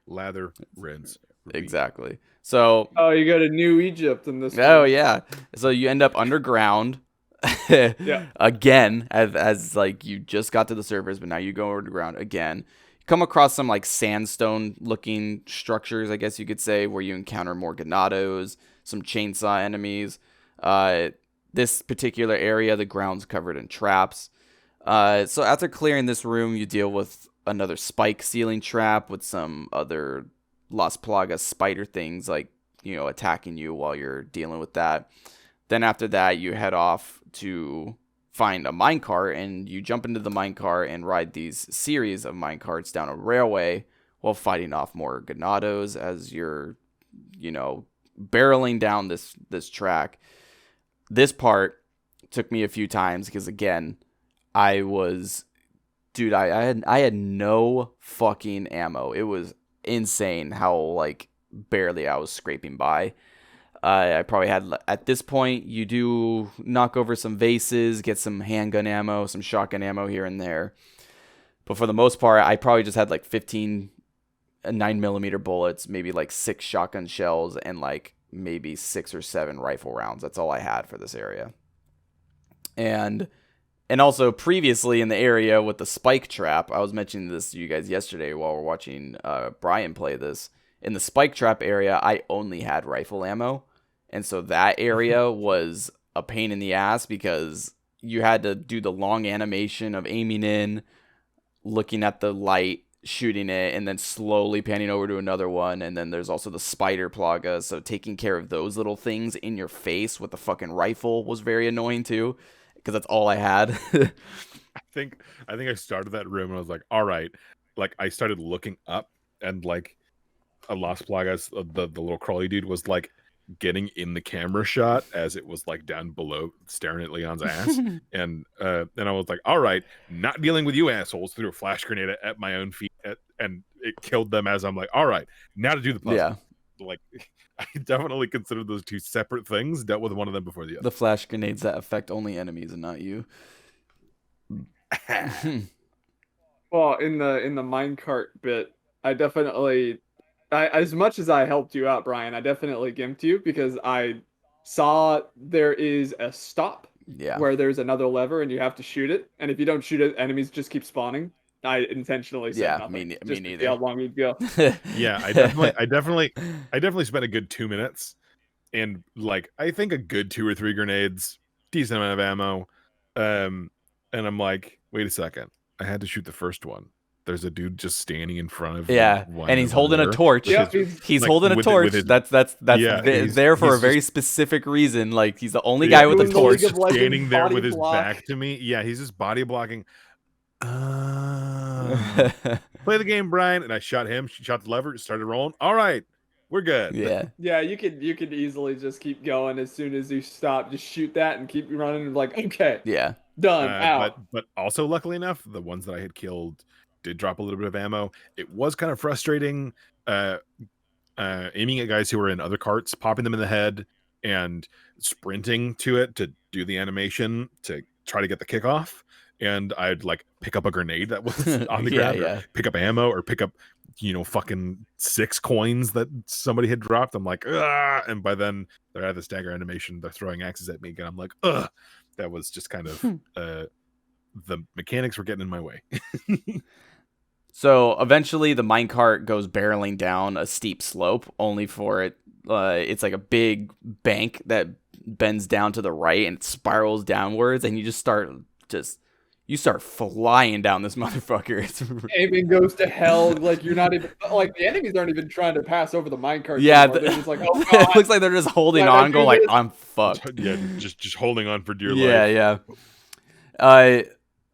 S2: Lather, rinse, repeat.
S1: Exactly. So
S3: you go to New Egypt in this.
S1: Oh yeah. So you end up underground.
S3: Yeah.
S1: Again, as like you just got to the surface, but now you go underground again. You come across some like sandstone looking structures, I guess you could say, where you encounter more ganados, some chainsaw enemies. This particular area, the ground's covered in traps. So after clearing this room, you deal with another spike ceiling trap with some other Las Plagas spider things like, attacking you while you're dealing with that. Then after that, you head off to find a minecart, and you jump into the minecart and ride these series of minecarts down a railway while fighting off more ganados as you're, barreling down this track. This part took me a few times because, again, I had no fucking ammo. It was insane how like barely I was scraping by. I probably had, at this point, you do knock over some vases, get some handgun ammo, some shotgun ammo here and there, but for the most part I probably just had like 15 9mm bullets, maybe like 6 shotgun shells, and like maybe 6 or 7 rifle rounds. That's all I had for this area. And also previously in the area with the spike trap, I was mentioning this to you guys yesterday while we're watching Brian play this. In the spike trap area, I only had rifle ammo. And so that area was a pain in the ass because you had to do the long animation of aiming in, looking at the light, shooting it, and then slowly panning over to another one. And then there's also the spider plaga. So taking care of those little things in your face with the fucking rifle was very annoying too, because that's all I had.
S2: I think I started that room and I was like, all right. Like I started looking up, and like a Las Plagas, the little crawly dude was like getting in the camera shot as it was like down below staring at Leon's ass. And then I was like, all right, not dealing with you assholes. Threw a flash grenade at my own feet, and it killed them as I'm like, all right, now to do the puzzle.
S1: Yeah.
S2: Like, I definitely consider those two separate things. Dealt with one of them before the other.
S1: The flash grenades that affect only enemies and not you.
S3: Well, in the minecart bit, I definitely, as much as I helped you out, Brian, I definitely gimped you because I saw there is a stop
S1: Yeah.
S3: where there's another lever and you have to shoot it, and if you don't shoot it, enemies just keep spawning. I intentionally said nothing.
S1: Me
S3: Just to see
S1: neither.
S3: how long you'd go.
S2: Yeah, I definitely spent a good 2 minutes, and like I think a good 2 or 3 grenades, decent amount of ammo, and I'm like, wait a second, I had to shoot the first one. There's a dude just standing in front of
S1: Yeah, and he's holding a torch.
S3: Yeah,
S1: he's
S2: like,
S1: holding a
S2: with
S1: torch.
S2: his-
S1: That's
S2: yeah,
S1: there for a
S2: he's
S1: very specific reason. Like he's the only
S2: Yeah,
S1: guy with a
S3: doing the
S1: torch.
S3: League of Legends
S2: standing there
S3: body
S2: with his
S3: block.
S2: back to me. Yeah, he's just body blocking. Play the game, Brian. And I shot him. She shot the lever. Started rolling. All right, we're good.
S1: Yeah.
S3: Yeah, you could easily just keep going as soon as you stop. Just shoot that and keep running. Like, okay,
S1: Yeah.
S3: done. Out.
S2: But also, luckily enough, the ones that I had killed did drop a little bit of ammo. It was kind of frustrating aiming at guys who were in other carts, popping them in the head, and sprinting to it to do the animation to try to get the kickoff. And I'd like pick up a grenade that was on the ground, or pick up ammo, or pick up, fucking 6 coins that somebody had dropped. I'm like, ugh. And by then they're at the stagger animation. They're throwing axes at me again. I'm like, ugh. That was just kind of the mechanics were getting in my way.
S1: So eventually the minecart goes barreling down a steep slope, only for it. It's like a big bank that bends down to the right and it spirals downwards, and you start flying down this motherfucker. It's
S3: Aiming goes to hell. Like you're not even like the enemies aren't even trying to pass over the minecart.
S1: Yeah,
S3: anymore. They're just like, oh
S1: it
S3: god.
S1: looks like they're just holding
S3: Why'd I
S1: on,
S3: do
S1: going like,
S3: this?
S1: I'm fucked.
S2: Yeah, just holding on for dear life.
S1: Yeah.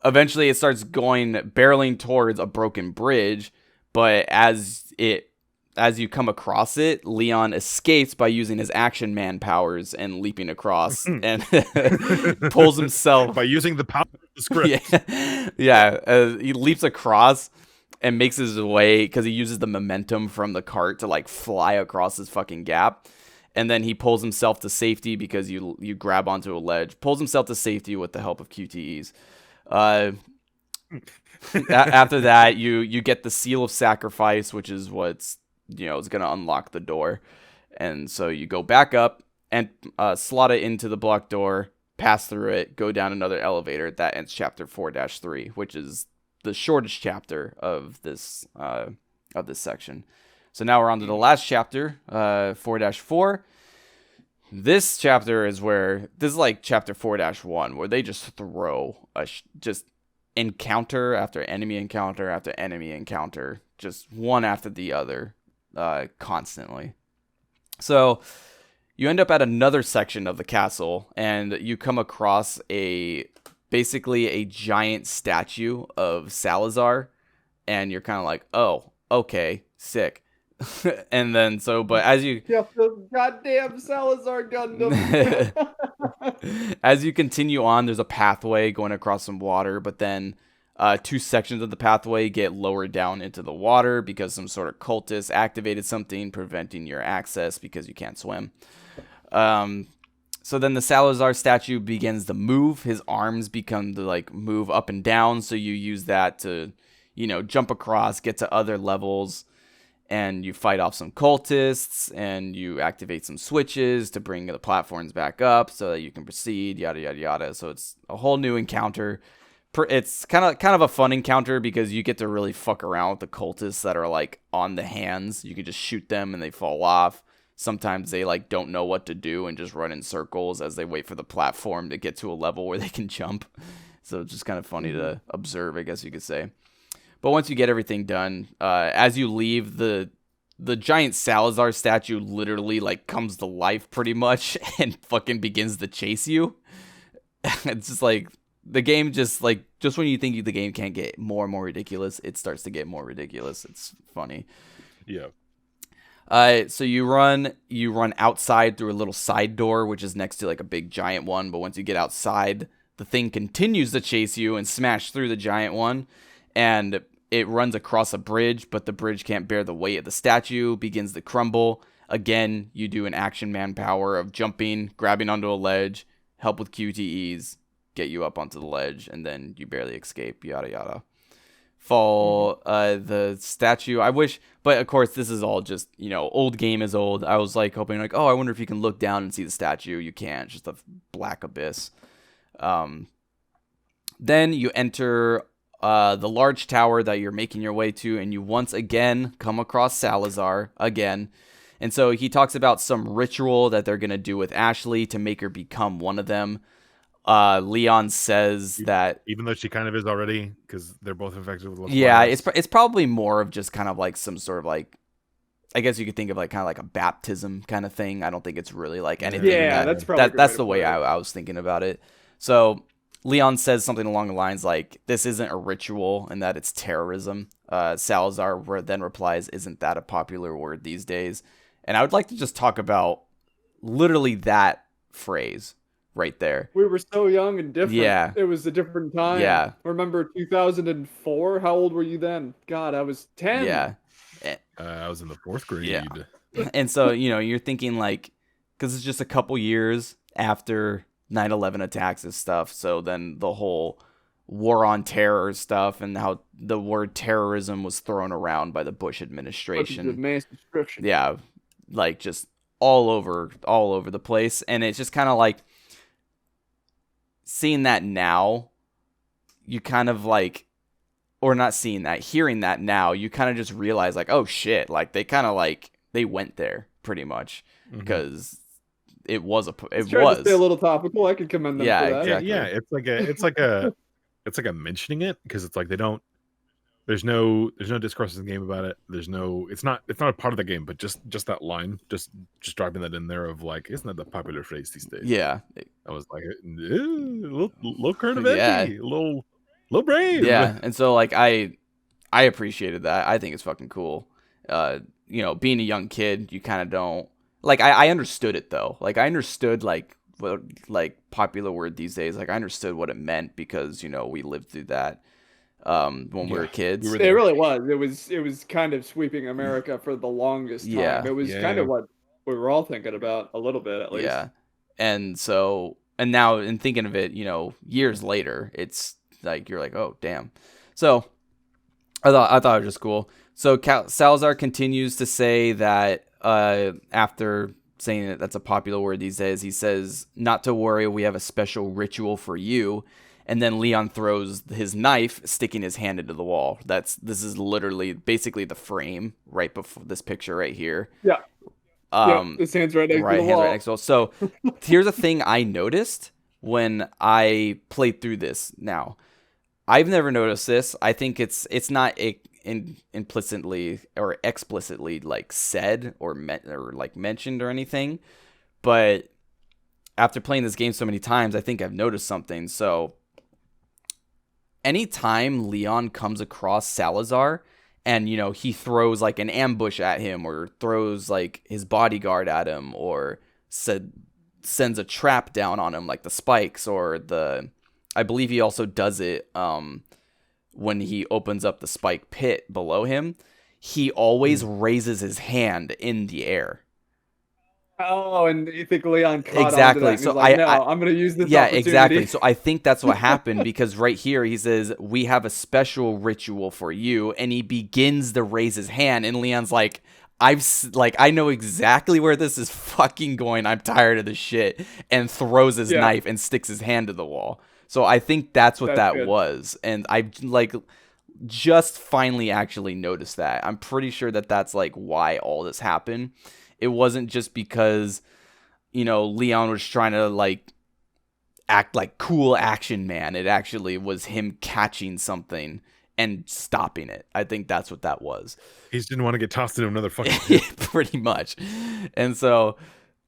S1: Eventually it starts barreling towards a broken bridge, but as you come across it, Leon escapes by using his action man powers and leaping across and pulls himself
S2: by using the power of the script.
S1: He leaps across and makes his way because he uses the momentum from the cart to like fly across this fucking gap. And then he pulls himself to safety because you grab onto a ledge. Pulls himself to safety with the help of QTEs. After that, you get the seal of sacrifice, which is what's is gonna unlock the door. And so you go back up and slot it into the block door, pass through it, go down another elevator. That ends chapter 4-3, which is the shortest chapter of this section. So now we're on to the last chapter, 4-4. This chapter is like chapter 4-1, where they just throw just encounter after enemy encounter after enemy encounter, just one after the other, constantly. So you end up at another section of the castle, and you come across basically a giant statue of Salazar, and you're kind of like, oh, okay, sick. And then but as you
S3: the goddamn Salazar Gundam.
S1: as you continue on, there's a pathway going across some water, but then 2 sections of the pathway get lowered down into the water because some sort of cultist activated something preventing your access because you can't swim. So then the Salazar statue begins to move. His arms become to like move up and down, so you use that to jump across, get to other levels. And you fight off some cultists, and you activate some switches to bring the platforms back up so that you can proceed, yada, yada, yada. So it's a whole new encounter. It's kind of a fun encounter because you get to really fuck around with the cultists that are like on the hands. You can just shoot them and they fall off. Sometimes they like don't know what to do and just run in circles as they wait for the platform to get to a level where they can jump. So it's just kind of funny to observe, I guess you could say. But once you get everything done, as you leave, the giant Salazar statue literally like comes to life pretty much and fucking begins to chase you. It's just like the game just when you think the game can't get more and more ridiculous, it starts to get more ridiculous. It's funny.
S2: Yeah.
S1: So you run outside through a little side door, which is next to like a big giant one. But once you get outside, the thing continues to chase you and smash through the giant one. And it runs across a bridge, but the bridge can't bear the weight of the statue, begins to crumble. Again, you do an action man power of jumping, grabbing onto a ledge, help with QTEs, get you up onto the ledge, and then you barely escape, yada yada. Fall, the statue, I wish, but of course this is all just, old game is old. I was like hoping like, oh, I wonder if you can look down and see the statue. You can't, just a black abyss. Then you enter the large tower that you're making your way to, and you once again come across Salazar again. And so he talks about some ritual that they're going to do with Ashley to make her become one of them. Leon says that...
S2: Even though she kind of is already, because they're both infected with...
S1: Yeah, it's probably more of just kind of like some sort of like... I guess you could think of like kind of like a baptism kind of thing. I don't think it's really like anything.
S3: Yeah, that's probably...
S1: That's the way I was thinking about it. So Leon says something along the lines like, this isn't a ritual and that it's terrorism. Salazar then replies, isn't that a popular word these days? And I would like to just talk about literally that phrase right there.
S3: We were so young and different.
S1: Yeah.
S3: It was a different time.
S1: Yeah.
S3: Remember 2004? How old were you then? God, I was 10.
S1: Yeah.
S2: I was in the 4th grade.
S1: Yeah. And so, you're thinking like, because it's just a couple years after 9/11 attacks and stuff. So then the whole war on terror stuff and how the word terrorism was thrown around by the Bush administration.
S3: Mass destruction.
S1: Yeah. Like just all over the place. And it's just kind of like seeing that now, you kind of like, or not seeing that, hearing that now, you kind of just realize like, oh shit, like they kind of like, they went there pretty much because it was to stay
S3: a little topical. I could commend them for that.
S1: Exactly.
S2: Yeah, it's like a mentioning it because it's like there's no discourse in the game about it. It's not a part of the game, but just that line, just dropping that in there of like, isn't that the popular phrase these days?
S1: Yeah,
S2: I was like, little current of edgy, little brave.
S1: Yeah, and so like I appreciated that. I think it's fucking cool. Being a young kid, you kind of don't like. I understood it though. Like I understood like what like popular word these days. Like I understood what it meant because we lived through that. When we were kids.
S3: It really was. It was kind of sweeping America for the longest time.
S1: Yeah.
S3: It was kind of what we were all thinking about a little bit, at least.
S1: Yeah. And so, and now in thinking of it, years later, it's like, you're like, oh, damn. So I thought it was just cool. So Salazar continues to say that after saying that that's a popular word these days, he says, not to worry, we have a special ritual for you. And then Leon throws his knife, sticking his hand into the wall. This is literally basically the frame right before this picture right here.
S3: Yeah. His hand's right next to the wall.
S1: Right next to the wall. So here's a thing I noticed when I played through this. Now, I've never noticed this. I think it's not implicitly or explicitly like said or like mentioned or anything, but after playing this game so many times, I think I've noticed something. So anytime Leon comes across Salazar and, he throws like an ambush at him or throws like his bodyguard at him or sends a trap down on him, like the spikes or I believe he also does it when he opens up the spike pit below him, he always raises his hand in the air.
S3: Oh, and you think Leon caught
S1: exactly.
S3: onto that?
S1: So
S3: like, I'm going to use this.
S1: Yeah,
S3: opportunity.
S1: Exactly. So I think that's what happened because right here he says we have a special ritual for you, and he begins to raise his hand, and Leon's like, I know exactly where this is fucking going. I'm tired of this shit, and throws his knife and sticks his hand to the wall. So I think that's what that good. Was, and I just finally actually noticed that. I'm pretty sure that's like why all this happened. It wasn't just because, Leon was trying to like act like cool action man. It actually was him catching something and stopping it. I think that's what that was.
S2: He just didn't want to get tossed into another fucking pit.
S1: Pretty much. And so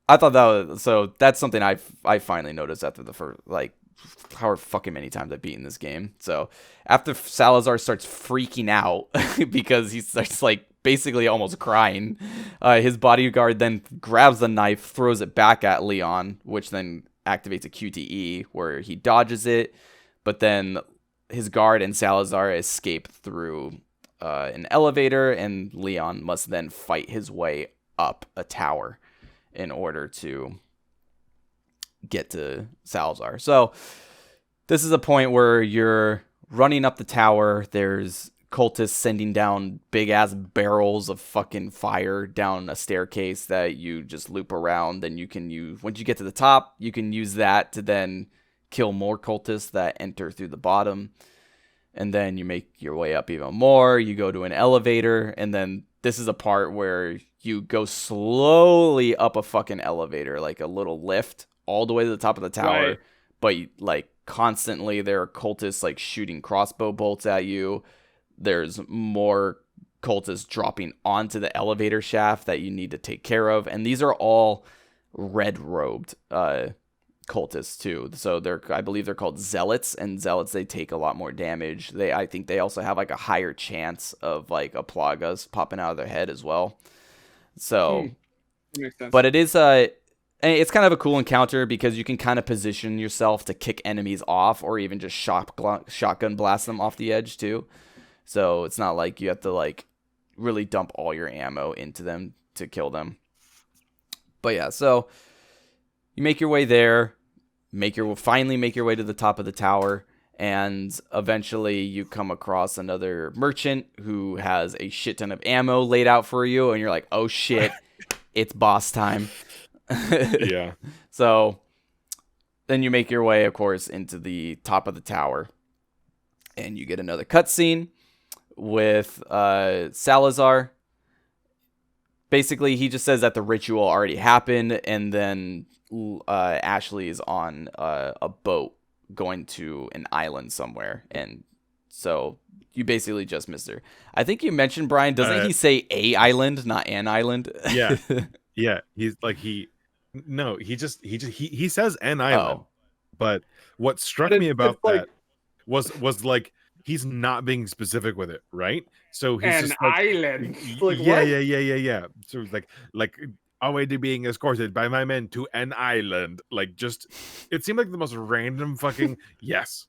S1: I thought that's something I finally noticed after the first, like, however fucking many times I've beaten this game. So after Salazar starts freaking out because he starts like basically almost crying, his bodyguard then grabs the knife, throws it back at Leon, which then activates a QTE where he dodges it, but then his guard and Salazar escape through an elevator, and Leon must then fight his way up a tower in order to get to Salazar. So this is a point where you're running up the tower. There's cultists sending down big ass barrels of fucking fire down a staircase that you just loop around. Then you can use, once you get to the top, you can use that to then kill more cultists that enter through the bottom. And then you make your way up even more. You go to an elevator, and then this is a part where you go slowly up a fucking elevator, like a little lift, all the way to the top of the tower.
S3: Right.
S1: But like constantly there are cultists like shooting crossbow bolts at you. There's more cultists dropping onto the elevator shaft that you need to take care of. And these are all red-robed cultists too. So I believe they're called zealots, and zealots, they take a lot more damage. I think they also have like a higher chance of like a plagas popping out of their head as well. So
S3: That makes sense.
S1: but it is it's kind of a cool encounter because you can kind of position yourself to kick enemies off, or even just shotgun blast them off the edge too. So it's not like you have to like really dump all your ammo into them to kill them. But yeah, so you make your way there, finally make your way to the top of the tower, and eventually you come across another merchant who has a shit ton of ammo laid out for you, and you're like, oh shit, it's boss time.
S2: Yeah.
S1: So then you make your way, of course, into the top of the tower, and you get another cutscene with Salazar. Basically, he just says that the ritual already happened, and then Ashley is on a boat going to an island somewhere, and so you basically just missed her. I think you mentioned, Brian, doesn't he say a island, not an island?
S2: Yeah. Yeah. He's like he says an island.
S1: Oh.
S2: But what struck me about that was like he's not being specific with it, right? So he's
S3: an
S2: just like,
S3: island. Like,
S2: yeah,
S3: what?
S2: yeah. So it's like already being escorted by my men to an island. Like, just it seemed like the most random fucking yes.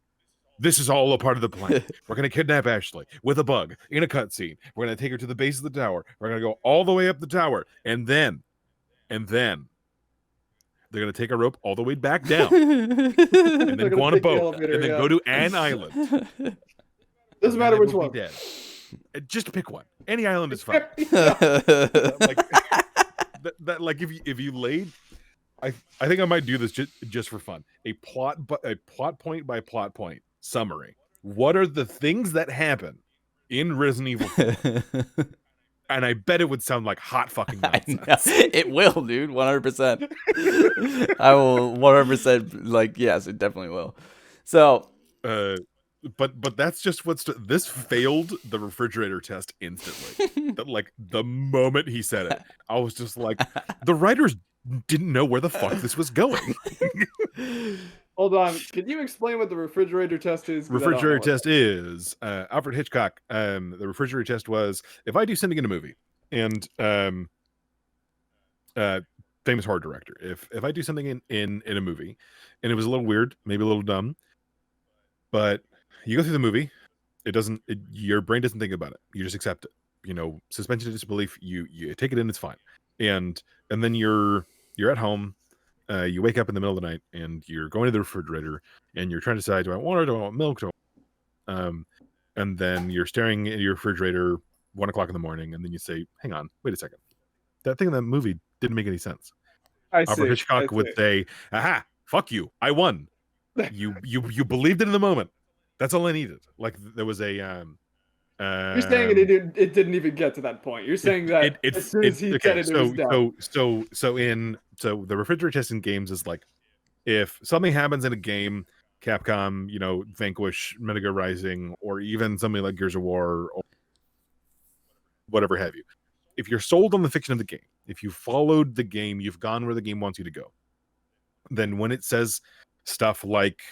S2: This is all a part of the plan. We're gonna kidnap Ashley with a bug in a cutscene. We're gonna take her to the base of the tower. We're gonna go all the way up the tower, and then they're gonna take a rope all the way back down, and then go on a boat, and then go to an island.
S3: Doesn't matter which one.
S2: Dead. Just pick one. Any island is fine. Like if you laid, I think I might do this just for fun. A plot point by plot point summary. What are the things that happen in Resident Evil 4? And I bet it would sound like hot fucking nonsense.
S1: It will, dude. 100%. I will 100%. Like, yes, it definitely will. So,
S2: but that's just this failed the refrigerator test instantly. That like the moment he said it, I was just like, the writers didn't know where the fuck this was going.
S3: Hold on, can you explain what the refrigerator test is?
S2: Refrigerator test is Alfred Hitchcock. The refrigerator test was, if I do something in a movie, and famous horror director, if I do something in a movie, and it was a little weird, maybe a little dumb, but you go through the movie, your brain doesn't think about it, you just accept it. You know, suspension of disbelief. You take it in, it's fine, and then you're at home. You wake up in the middle of the night and you're going to the refrigerator and you're trying to decide, do I want water? Do I want milk? And then you're staring at your refrigerator 1 o'clock in the morning, and then you say, hang on, wait a second. That thing in that movie didn't make any sense. Alfred Hitchcock would say, aha, fuck you. I won. You believed it in the moment. That's all I needed. Like there was a
S3: you're saying it didn't even get to that point. You're saying that as soon as he said it, it was done.
S2: So the refrigerator test in games is like, if something happens in a game, Capcom, Vanquish, Metal Gear Rising, or even something like Gears of War, or whatever have you. If you're sold on the fiction of the game, if you followed the game, you've gone where the game wants you to go, then when it says stuff like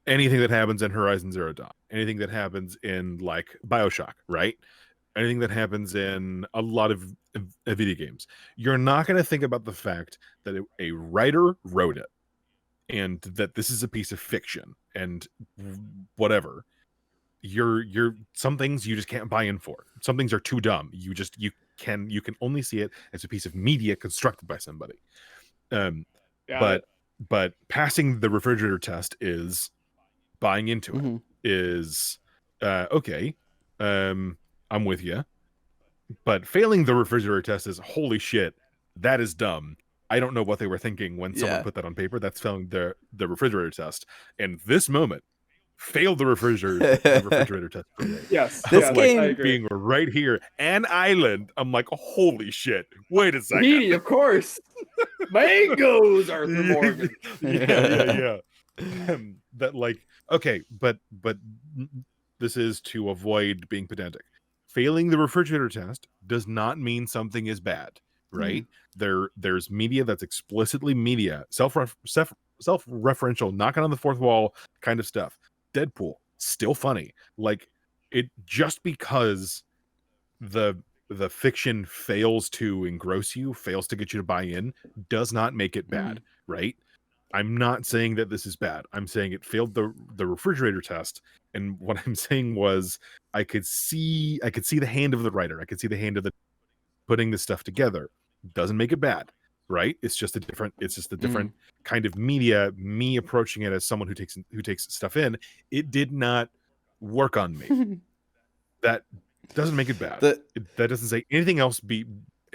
S2: anything that happens in Horizon Zero Dawn, anything that happens in like BioShock, right? Anything that happens in a lot of video games, you're not going to think about the fact that a writer wrote it and that this is a piece of fiction and whatever. you're some things you just can't buy in for. Some things are too dumb. You can only see it as a piece of media constructed by somebody.
S3: Got it.
S2: But passing the refrigerator test is buying into it. Is okay. I'm with you. But failing the refrigerator test is holy shit. That is dumb. I don't know what they were thinking when someone put that on paper. That's failing the refrigerator test. And this moment failed the refrigerator test.
S3: Yes,
S1: this
S3: yes,
S1: game
S3: I agree.
S2: Being right here, an island. I'm like, holy shit! Wait a second.
S3: He, of course, mangoes, Arthur Morgan.
S2: yeah. That like okay, but this is to avoid being pedantic. Failing the refrigerator test does not mean something is bad, right? There's media that's explicitly media, self-referential, knocking on the fourth wall kind of stuff. Deadpool, still funny. Like it just because the fiction fails to engross you, fails to get you to buy in, does not make it bad, right? I'm not saying that this is bad. I'm saying it failed the refrigerator test. And what I'm saying was I could see the hand of the writer. I could see the hand of the putting this stuff together. Doesn't make it bad, right? It's just a different kind of media. Me approaching it as someone who takes stuff in, it did not work on me. That doesn't make it bad. That doesn't say anything else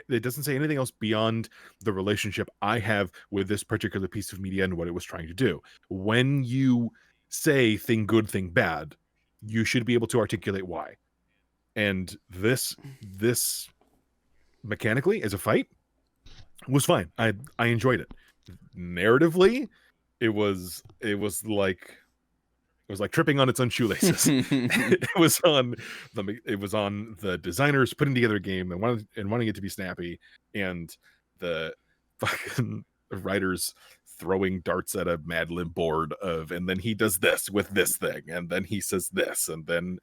S2: it doesn't say anything else beyond the relationship I have with this particular piece of media and what it was trying to do. When you say thing good, thing bad, you should be able to articulate why. And this mechanically as a fight was fine. I enjoyed it. Narratively, it was like tripping on its own shoelaces. it was on the designers putting together a game and wanting it to be snappy, and the fucking writers throwing darts at a Mad Lib board and then he does this with this thing, and then he says this, and then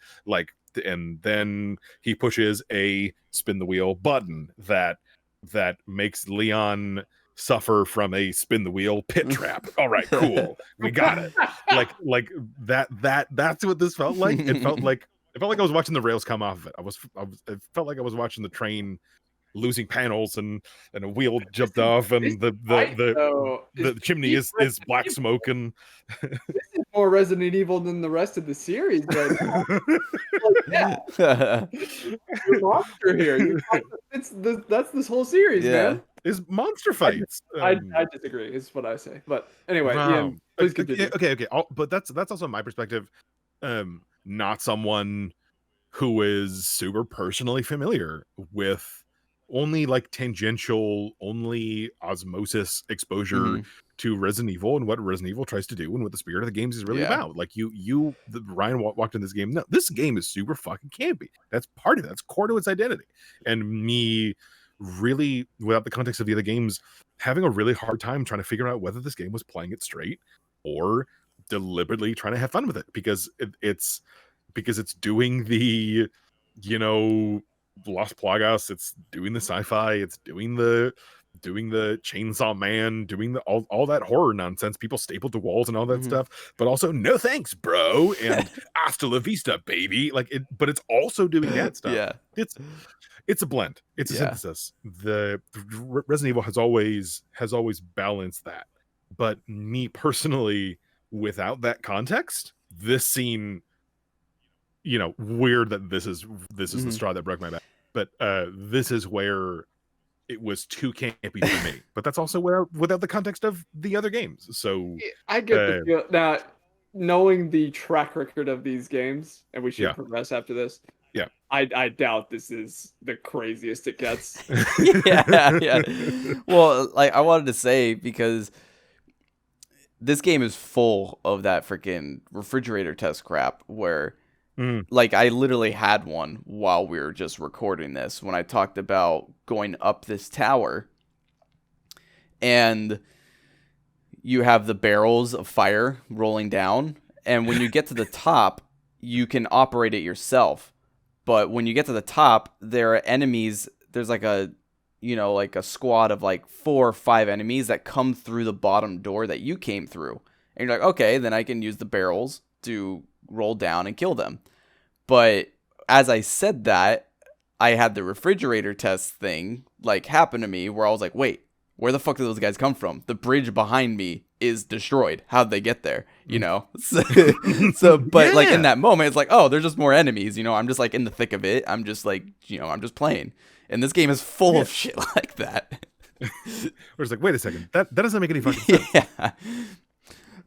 S2: he pushes a spin the wheel button that makes Leon suffer from a spin the wheel pit trap. All right, cool. We got it. Like that's what this felt like. It felt like I was watching the rails come off of it. It felt like I was watching the train losing panels and a wheel jumped off and the chimney is black smoke and
S3: this is more Resident Evil than the rest of the series, but you're a monster here. That's this whole series, man.
S2: Is monster fights.
S3: I disagree. Is what I say. But anyway,
S2: wow.
S3: Ian, please continue.
S2: Okay. But that's also my perspective. Not someone who is super personally familiar with only like tangential, only osmosis exposure to Resident Evil and what Resident Evil tries to do and what the spirit of the games is really about. Like Ryan walked in this game. No, this game is super fucking campy. That's part of it. That's core to its identity. And me really, without the context of the other games, having a really hard time trying to figure out whether this game was playing it straight or deliberately trying to have fun with it, because it's doing the, Las Plagas, it's doing the sci-fi, it's doing the Chainsaw Man, doing the all that horror nonsense, people stapled to walls and all that stuff, but also no thanks, bro, and hasta la vista, baby. But it's also doing that stuff.
S1: Yeah,
S2: it's a blend. It's a synthesis. The Resident Evil has always balanced that. But me personally, without that context, this scene, weird that this is the straw that broke my back. But this is where it was too campy for me. But that's also without the context of the other games. So
S3: I get the feel now, knowing the track record of these games, and we should progress after this.
S2: Yeah,
S3: I doubt this is the craziest it gets.
S1: yeah. Well, I wanted to say, because this game is full of that freaking refrigerator test crap where I literally had one while we were just recording this when I talked about going up this tower and you have the barrels of fire rolling down, and when you get to the top you can operate it yourself, but when you get to the top there are enemies. There's like a squad of 4 or 5 enemies that come through the bottom door that you came through, and you're like, okay, then I can use the barrels to roll down and kill them. But as I said that, I had the refrigerator test thing like happen to me where I was like, wait, where the fuck did those guys come from? The bridge behind me is destroyed. How'd they get there? You know? So but like in that moment, it's like, oh, there's just more enemies. You know, I'm just like in the thick of it. I'm just like, you know, I'm just playing. And this game is full of shit like that.
S2: We're just like, wait a second, that doesn't make any fucking sense.
S1: Yeah.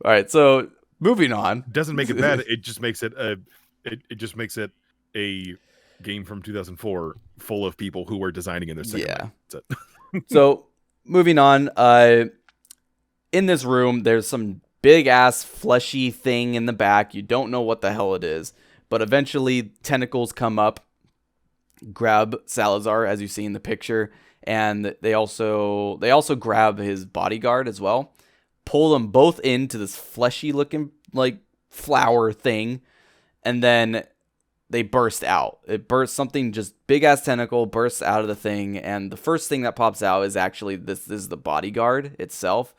S1: All right, so moving on.
S2: Doesn't make it bad. It just makes it it just makes it a game from 2004 full of people who were designing in their second mind.
S1: So moving on, in this room, there's some big ass fleshy thing in the back. You don't know what the hell it is, but eventually tentacles come up, grab Salazar, as you see in the picture, and they also grab his bodyguard as well, pull them both into this fleshy looking like flower thing, and then they burst out. It bursts, something just big ass tentacle bursts out of the thing, and the first thing that pops out is actually this is the bodyguard itself.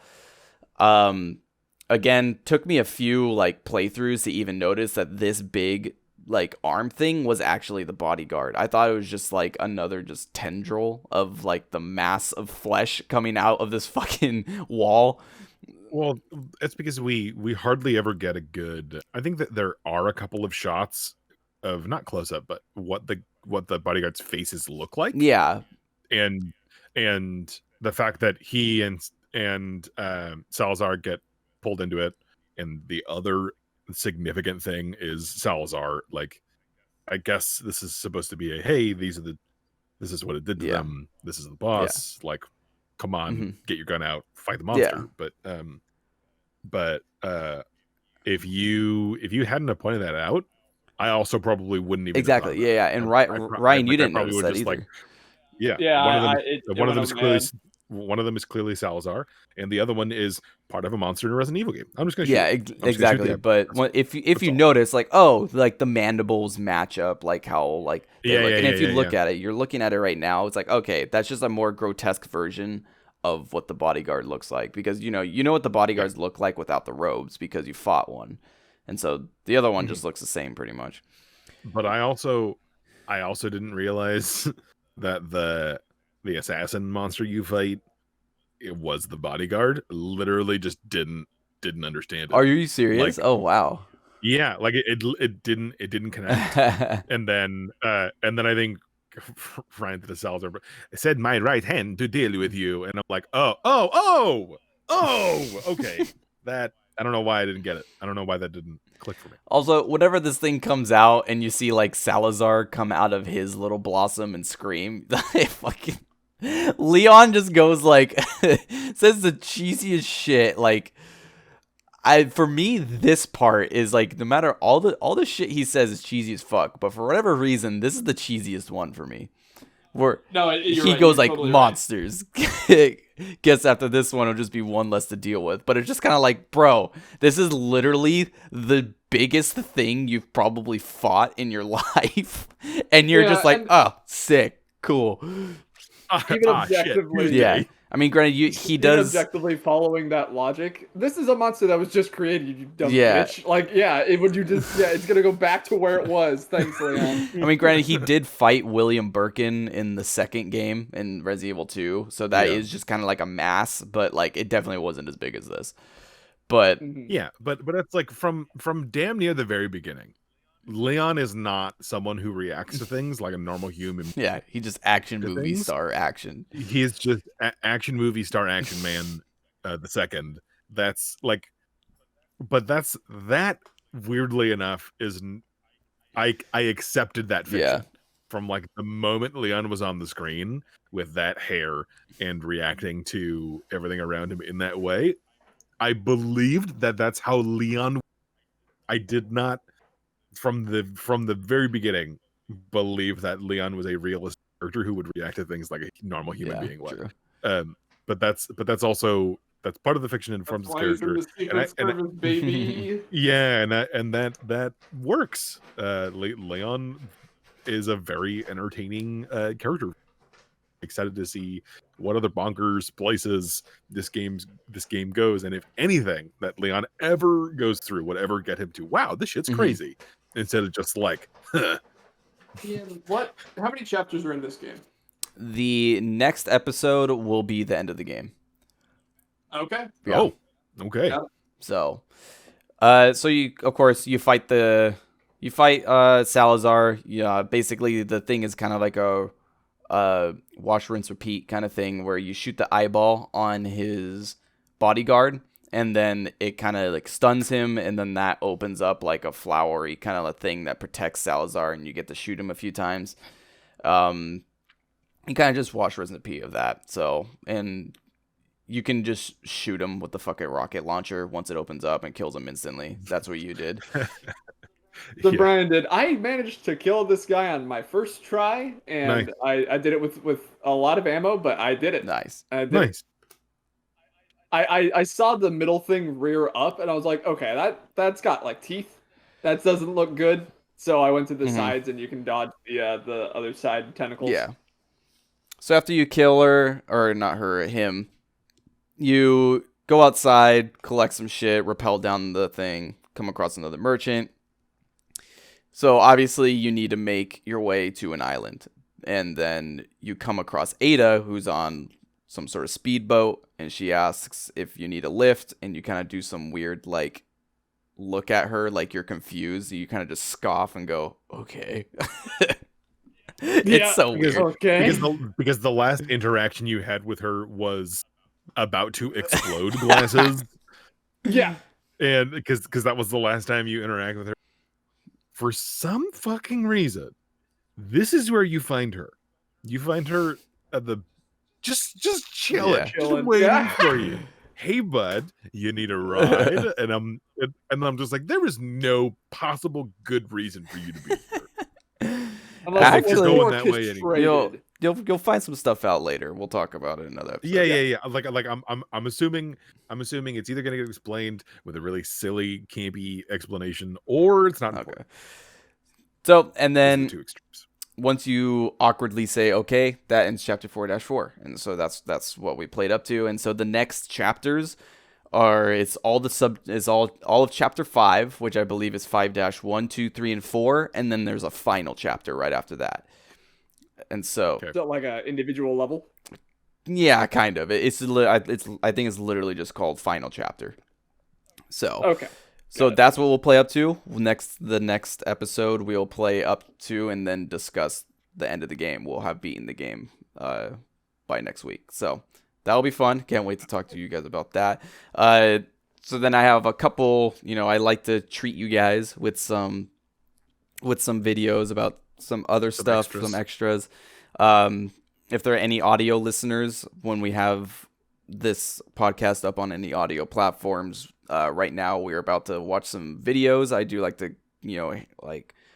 S1: Again, took me a few like playthroughs to even notice that this big like arm thing was actually the bodyguard. I thought it was just like another just tendril of like the mass of flesh coming out of this fucking wall.
S2: Well, it's because we hardly ever get a good. I think that there are a couple of shots of not close up, but what the bodyguard's faces look like.
S1: Yeah,
S2: and the fact that he and Salazar get pulled into it, and the other significant thing is Salazar. Like, I guess this is supposed to be a hey, this is what it did to them. This is the boss. Like, come on, get your gun out, fight the monster. But if you hadn't have pointed that out, I also probably wouldn't even
S1: exactly. Yeah. And Ryan, you didn't notice that either.
S2: Like, yeah. One of them is clearly Salazar, and the other one is part of a monster in a Resident Evil game. I'm just gonna shoot.
S1: Exactly. But if you notice, like, oh, like the mandibles match up, like how like and if you look at it, you're looking at it right now. It's like, okay, that's just a more grotesque version of what the bodyguard looks like, because you know what the bodyguards look like without the robes because you fought one, and so the other one just looks the same pretty much.
S2: But I also didn't realize that the assassin monster you fight, it was the bodyguard. Literally just didn't understand it.
S1: Are you serious?
S2: Like,
S1: oh wow.
S2: Yeah, like it didn't connect. and then I think Ryan to the Salazar, but it said my right hand to deal with you, and I'm like, oh, okay. That, I don't know why I didn't get it. I don't know why that didn't click for me.
S1: Also, whenever this thing comes out and you see like Salazar come out of his little blossom and scream, fucking Leon just goes like says the cheesiest shit. Like, for me, this part is like, no matter all the shit he says is cheesy as fuck, but for whatever reason, this is the cheesiest one for me. Where he goes like, totally monsters. Right. Guess after this one, it'll just be one less to deal with. But it's just kind of like, bro, this is literally the biggest thing you've probably fought in your life, and you're just like, oh, sick, cool.
S3: Even objectively,
S1: yeah. I mean, granted, he does
S3: objectively following that logic. This is a monster that was just created, you dumb bitch. Like, it's gonna go back to where it was. Thanks, Leon.
S1: I mean, granted, he did fight William Birkin in the second game in Resident Evil 2, so that is just kind of like a mass, but like it definitely wasn't as big as this. But
S2: yeah, but that's like from damn near the very beginning. Leon is not someone who reacts to things like a normal human.
S1: Yeah, he just action movie star action.
S2: He is just action movie star action man. The second, that's like, but that weirdly enough is, I accepted that fiction from like the moment Leon was on the screen with that hair and reacting to everything around him in that way. I believed that that's how Leon. I did not. From the very beginning, believe that Leon was a realistic character who would react to things like a normal human being would. But that's part of the fiction and informs his character.
S3: Baby.
S2: Yeah, and that works. Leon is a very entertaining character. Excited to see what other bonkers places this game goes, and if anything that Leon ever goes through would ever get him to, wow, this shit's crazy. instead of just like, huh.
S3: Ian, how many chapters are in this game?
S1: The next episode will be the end of the game.
S3: Okay.
S1: Yeah.
S2: Oh, okay.
S3: Yeah.
S1: So, so you, of course, you fight Salazar. Yeah, basically the thing is kind of like a wash, rinse, repeat kind of thing where you shoot the eyeball on his bodyguard, and then it kind of like stuns him, and then that opens up like a flowery kind of a thing that protects Salazar, and you get to shoot him a few times. You kind of just wash, rinse, and repeat of that. So, and you can just shoot him with the fucking rocket launcher once it opens up and kills him instantly. That's what you did.
S3: So Brian did. I managed to kill this guy on my first try, and
S2: Nice.
S3: I did it with a lot of ammo, but I did it.
S1: Nice.
S3: I did
S2: Nice.
S3: I saw the middle thing rear up, and I was like, okay, that's got like teeth. That doesn't look good. So I went to the sides, and you can dodge the other side tentacles.
S1: Yeah. So after you kill her, or not her, him, you go outside, collect some shit, rappel down the thing, come across another merchant. So obviously you need to make your way to an island. And then you come across Ada, who's on some sort of speedboat, and she asks if you need a lift, and you kind of do some weird, like, look at her like you're confused. You kind of just scoff and go, okay. It's so weird.
S3: Okay.
S2: Because the last interaction you had with her was about to explode glasses.
S3: Yeah.
S2: And because that was the last time you interacted with her. For some fucking reason, this is where you find her. You find her at the just chilling,
S1: Yeah.
S2: just waiting for you. Hey, bud, you need a ride? and I'm just like, there is no possible good reason for you to be here.
S1: Actually,
S2: going that way anyway.
S1: You'll find some stuff out later. We'll talk about it in another episode.
S2: Yeah. Like I'm assuming it's either gonna get explained with a really silly, campy explanation, or it's not important.
S1: So, and then
S2: two extremes.
S1: Once you awkwardly say okay, that ends chapter 4-4, and so that's what we played up to. And so the next chapters are all of chapter 5, which I believe is 5-1, 2, 3, and 4, and then there's a final chapter right after that. And so,
S3: is that like an individual level?
S1: Yeah, kind of. I think it's literally just called final chapter. So
S3: okay.
S1: So that's what we'll play up to. The next episode we'll play up to and then discuss the end of the game. We'll have beaten the game by next week. So that'll be fun. Can't wait to talk to you guys about that. So then I have a couple, I like to treat you guys with some videos about some other stuff, some extras. If there are any audio listeners, when we have this podcast up on any audio platforms, right now we're about to watch some videos. I do like to,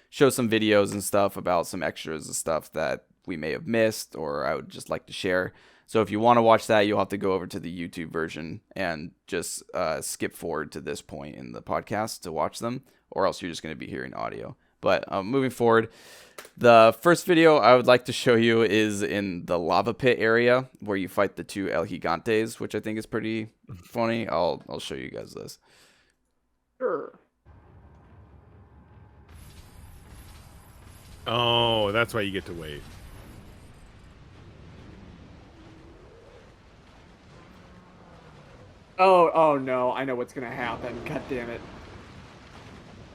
S1: show some videos and stuff about some extras and stuff that we may have missed or I would just like to share. So if you want to watch that, you'll have to go over to the YouTube version and just skip forward to this point in the podcast to watch them, or else you're just going to be hearing audio. But moving forward, the first video I would like to show you is in the lava pit area where you fight the two El Gigantes, which I think is pretty funny. I'll show you guys this.
S3: Sure.
S2: Oh, that's why you get to wait.
S3: Oh no, I know what's gonna happen. God damn it.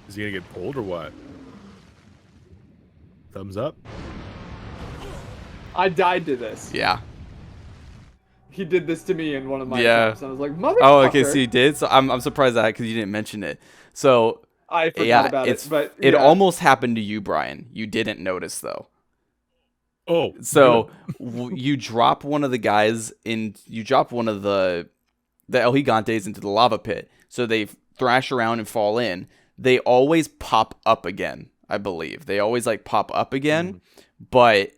S2: Is he gonna get pulled or what? Thumbs up.
S3: I died to this.
S1: Yeah.
S3: He did this to me in one of my attempts. I was like, motherfucker.
S1: Oh, okay, so you did? So I'm surprised at that because you didn't mention it. So
S3: I forgot about it. But
S1: it almost happened to you, Brian. You didn't notice though.
S2: Oh.
S1: So you drop one of the guys you drop one of the El Gigantes into the lava pit. So they thrash around and fall in. They always pop up again, I believe. They always pop up again, but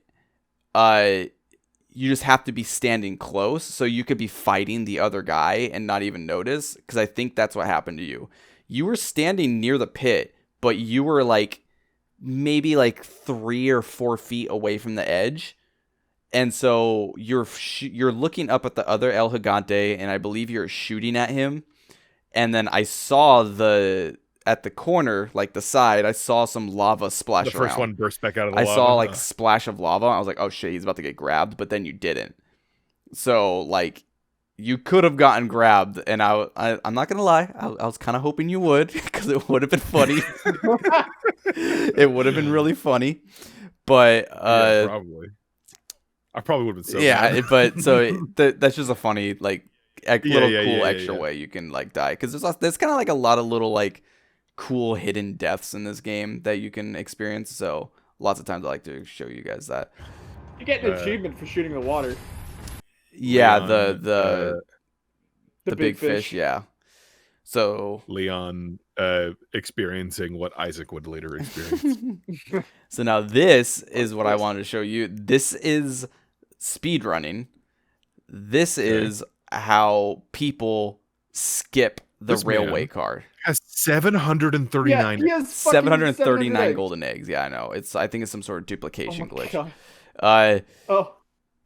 S1: you just have to be standing close, so you could be fighting the other guy and not even notice, because I think that's what happened to you. You were standing near the pit, but you were maybe 3 or 4 feet away from the edge, and so you're looking up at the other El Gigante, and I believe you're shooting at him, and then I saw the at the corner, like the side, I saw some lava splash
S2: The first
S1: around.
S2: one burst back out of the
S1: I
S2: lava.
S1: saw like splash of lava. I was like, oh shit, he's about to get grabbed, but then you didn't. So like, you could have gotten grabbed, and I'm not gonna lie, I was kind of hoping you would, because it would have been funny. It would have been really funny, but
S2: yeah, probably. I probably would have been so mad.
S1: but so that's just a funny like little cool extra
S2: yeah.
S1: way you can like die, because there's kind of like a lot of little like cool hidden deaths in this game that you can experience. So lots of times I like to show you guys that.
S3: You get an achievement for shooting the water.
S1: Yeah,
S2: Leon,
S1: the big fish. Yeah. So
S2: Leon experiencing what Isaac would later experience.
S1: so now this is what I wanted to show you. This is speed running. This is how people skip the railway car.
S2: Has 739.
S3: Yeah, he has
S1: 739 golden eggs. Yeah, I know. I think it's some sort of duplication glitch.
S3: God.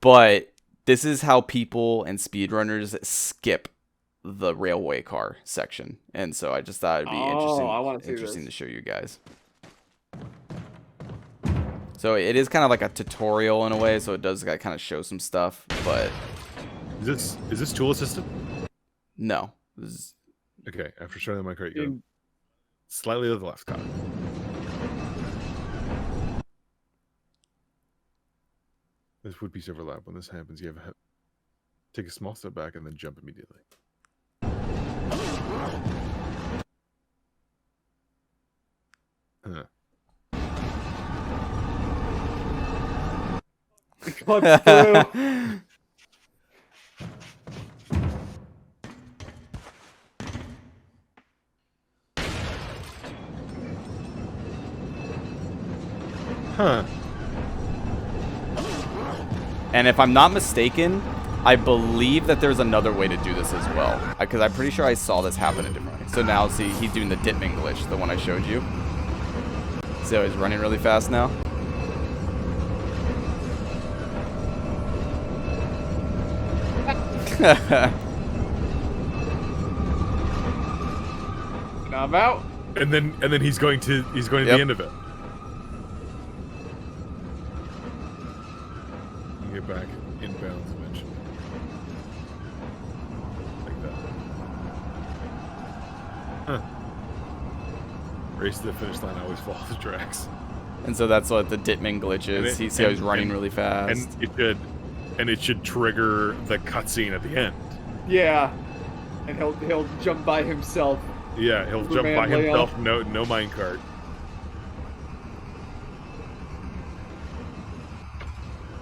S1: But this is how people and speedrunners skip the railway car section. And so I just thought it'd be interesting to show you guys. So it is kind of like a tutorial in a way, so it does kind of show some stuff, but
S2: Is this tool assisted?
S1: no.
S2: Okay, after showing the micro, you go slightly to the left, Connor. This would piece overlap. When this happens, you have to take a small step back and then jump immediately. Huh.
S1: And if I'm not mistaken, I believe that there's another way to do this as well, because I'm pretty sure I saw this happen a different way. So now, see, he's doing the Ditman glitch, the one I showed you. See how he's running really fast now?
S3: Now I'm out.
S2: And then he's going to the end of it. You get back inbounds eventually. Like that. Huh. Race to the finish line, I always follow the tracks.
S1: And so that's what the Ditman glitch is. See how he's running really fast.
S2: And it should trigger the cutscene at the end.
S3: Yeah. And he'll jump by himself.
S2: Yeah, he'll jump by himself. No minecart.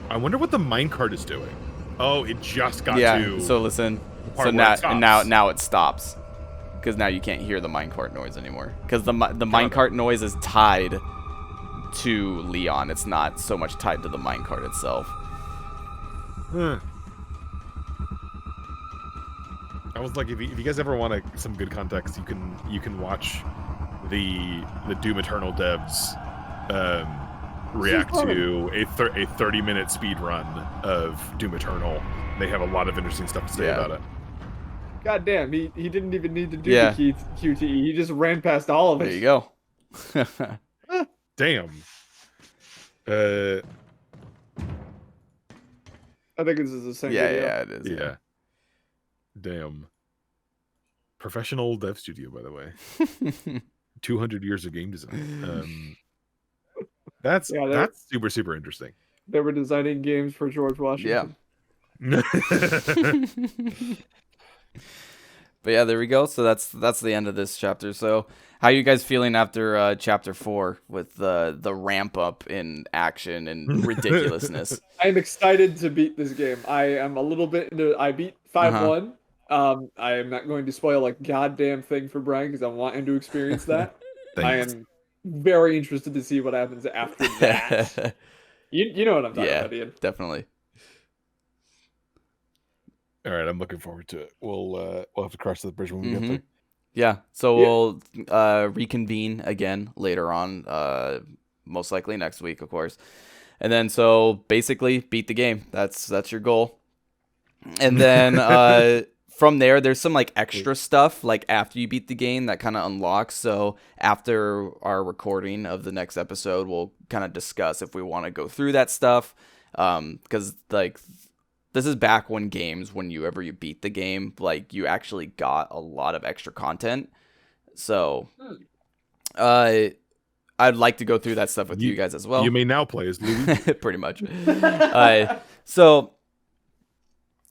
S2: I wonder what the minecart is doing. Oh, it just got to.
S1: So listen. So now it stops, because now you can't hear the minecart noise anymore. Because the minecart noise is tied to Leon. It's not so much tied to the minecart itself.
S2: Huh. I was like, if you guys ever want some good context, you can watch the Doom Eternal devs react to a 30-minute speed run of Doom Eternal. They have a lot of interesting stuff to say about it.
S3: God damn, he didn't even need to do the QTE. He just ran past all of it.
S1: There you go.
S2: Damn.
S3: I think this is the same video.
S1: Yeah, it is.
S2: Yeah. Damn. Professional dev studio, by the way. 200 years of game design. That's super, super interesting.
S3: They were designing games for George Washington.
S1: Yeah. But yeah, there we go. So that's the end of this chapter. So how are you guys feeling after chapter 4 with the ramp up in action and ridiculousness?
S3: I'm excited to beat this game. I am a little bit into. I beat 5-1. I am not going to spoil a goddamn thing for Brian because I want him to experience that. I am very interested to see what happens after that. You know what I'm talking about, Ian.
S1: Definitely.
S2: All right, I'm looking forward to it. We'll have to cross the bridge when we get there.
S1: Yeah, so we'll reconvene again later on, most likely next week, of course. And then so basically beat the game. That's your goal. And then from there's some like extra stuff like after you beat the game that kind of unlocks. So after our recording of the next episode, we'll kind of discuss if we want to go through that stuff. Because like this is back when games, whenever you beat the game, like you actually got a lot of extra content. So, I'd like to go through that stuff with you guys as well.
S2: You may now play as Luigi.
S1: Pretty much. So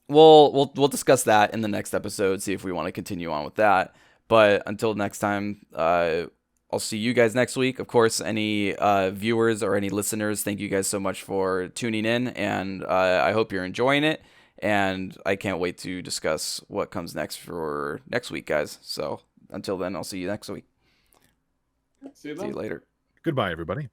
S1: we'll discuss that in the next episode, see if we want to continue on with that. But until next time, I'll see you guys next week. Of course, any viewers or any listeners, thank you guys so much for tuning in, and I hope you're enjoying it. And I can't wait to discuss what comes next for next week, guys. So until then, I'll see you next week.
S3: See you
S1: later.
S2: Goodbye, everybody.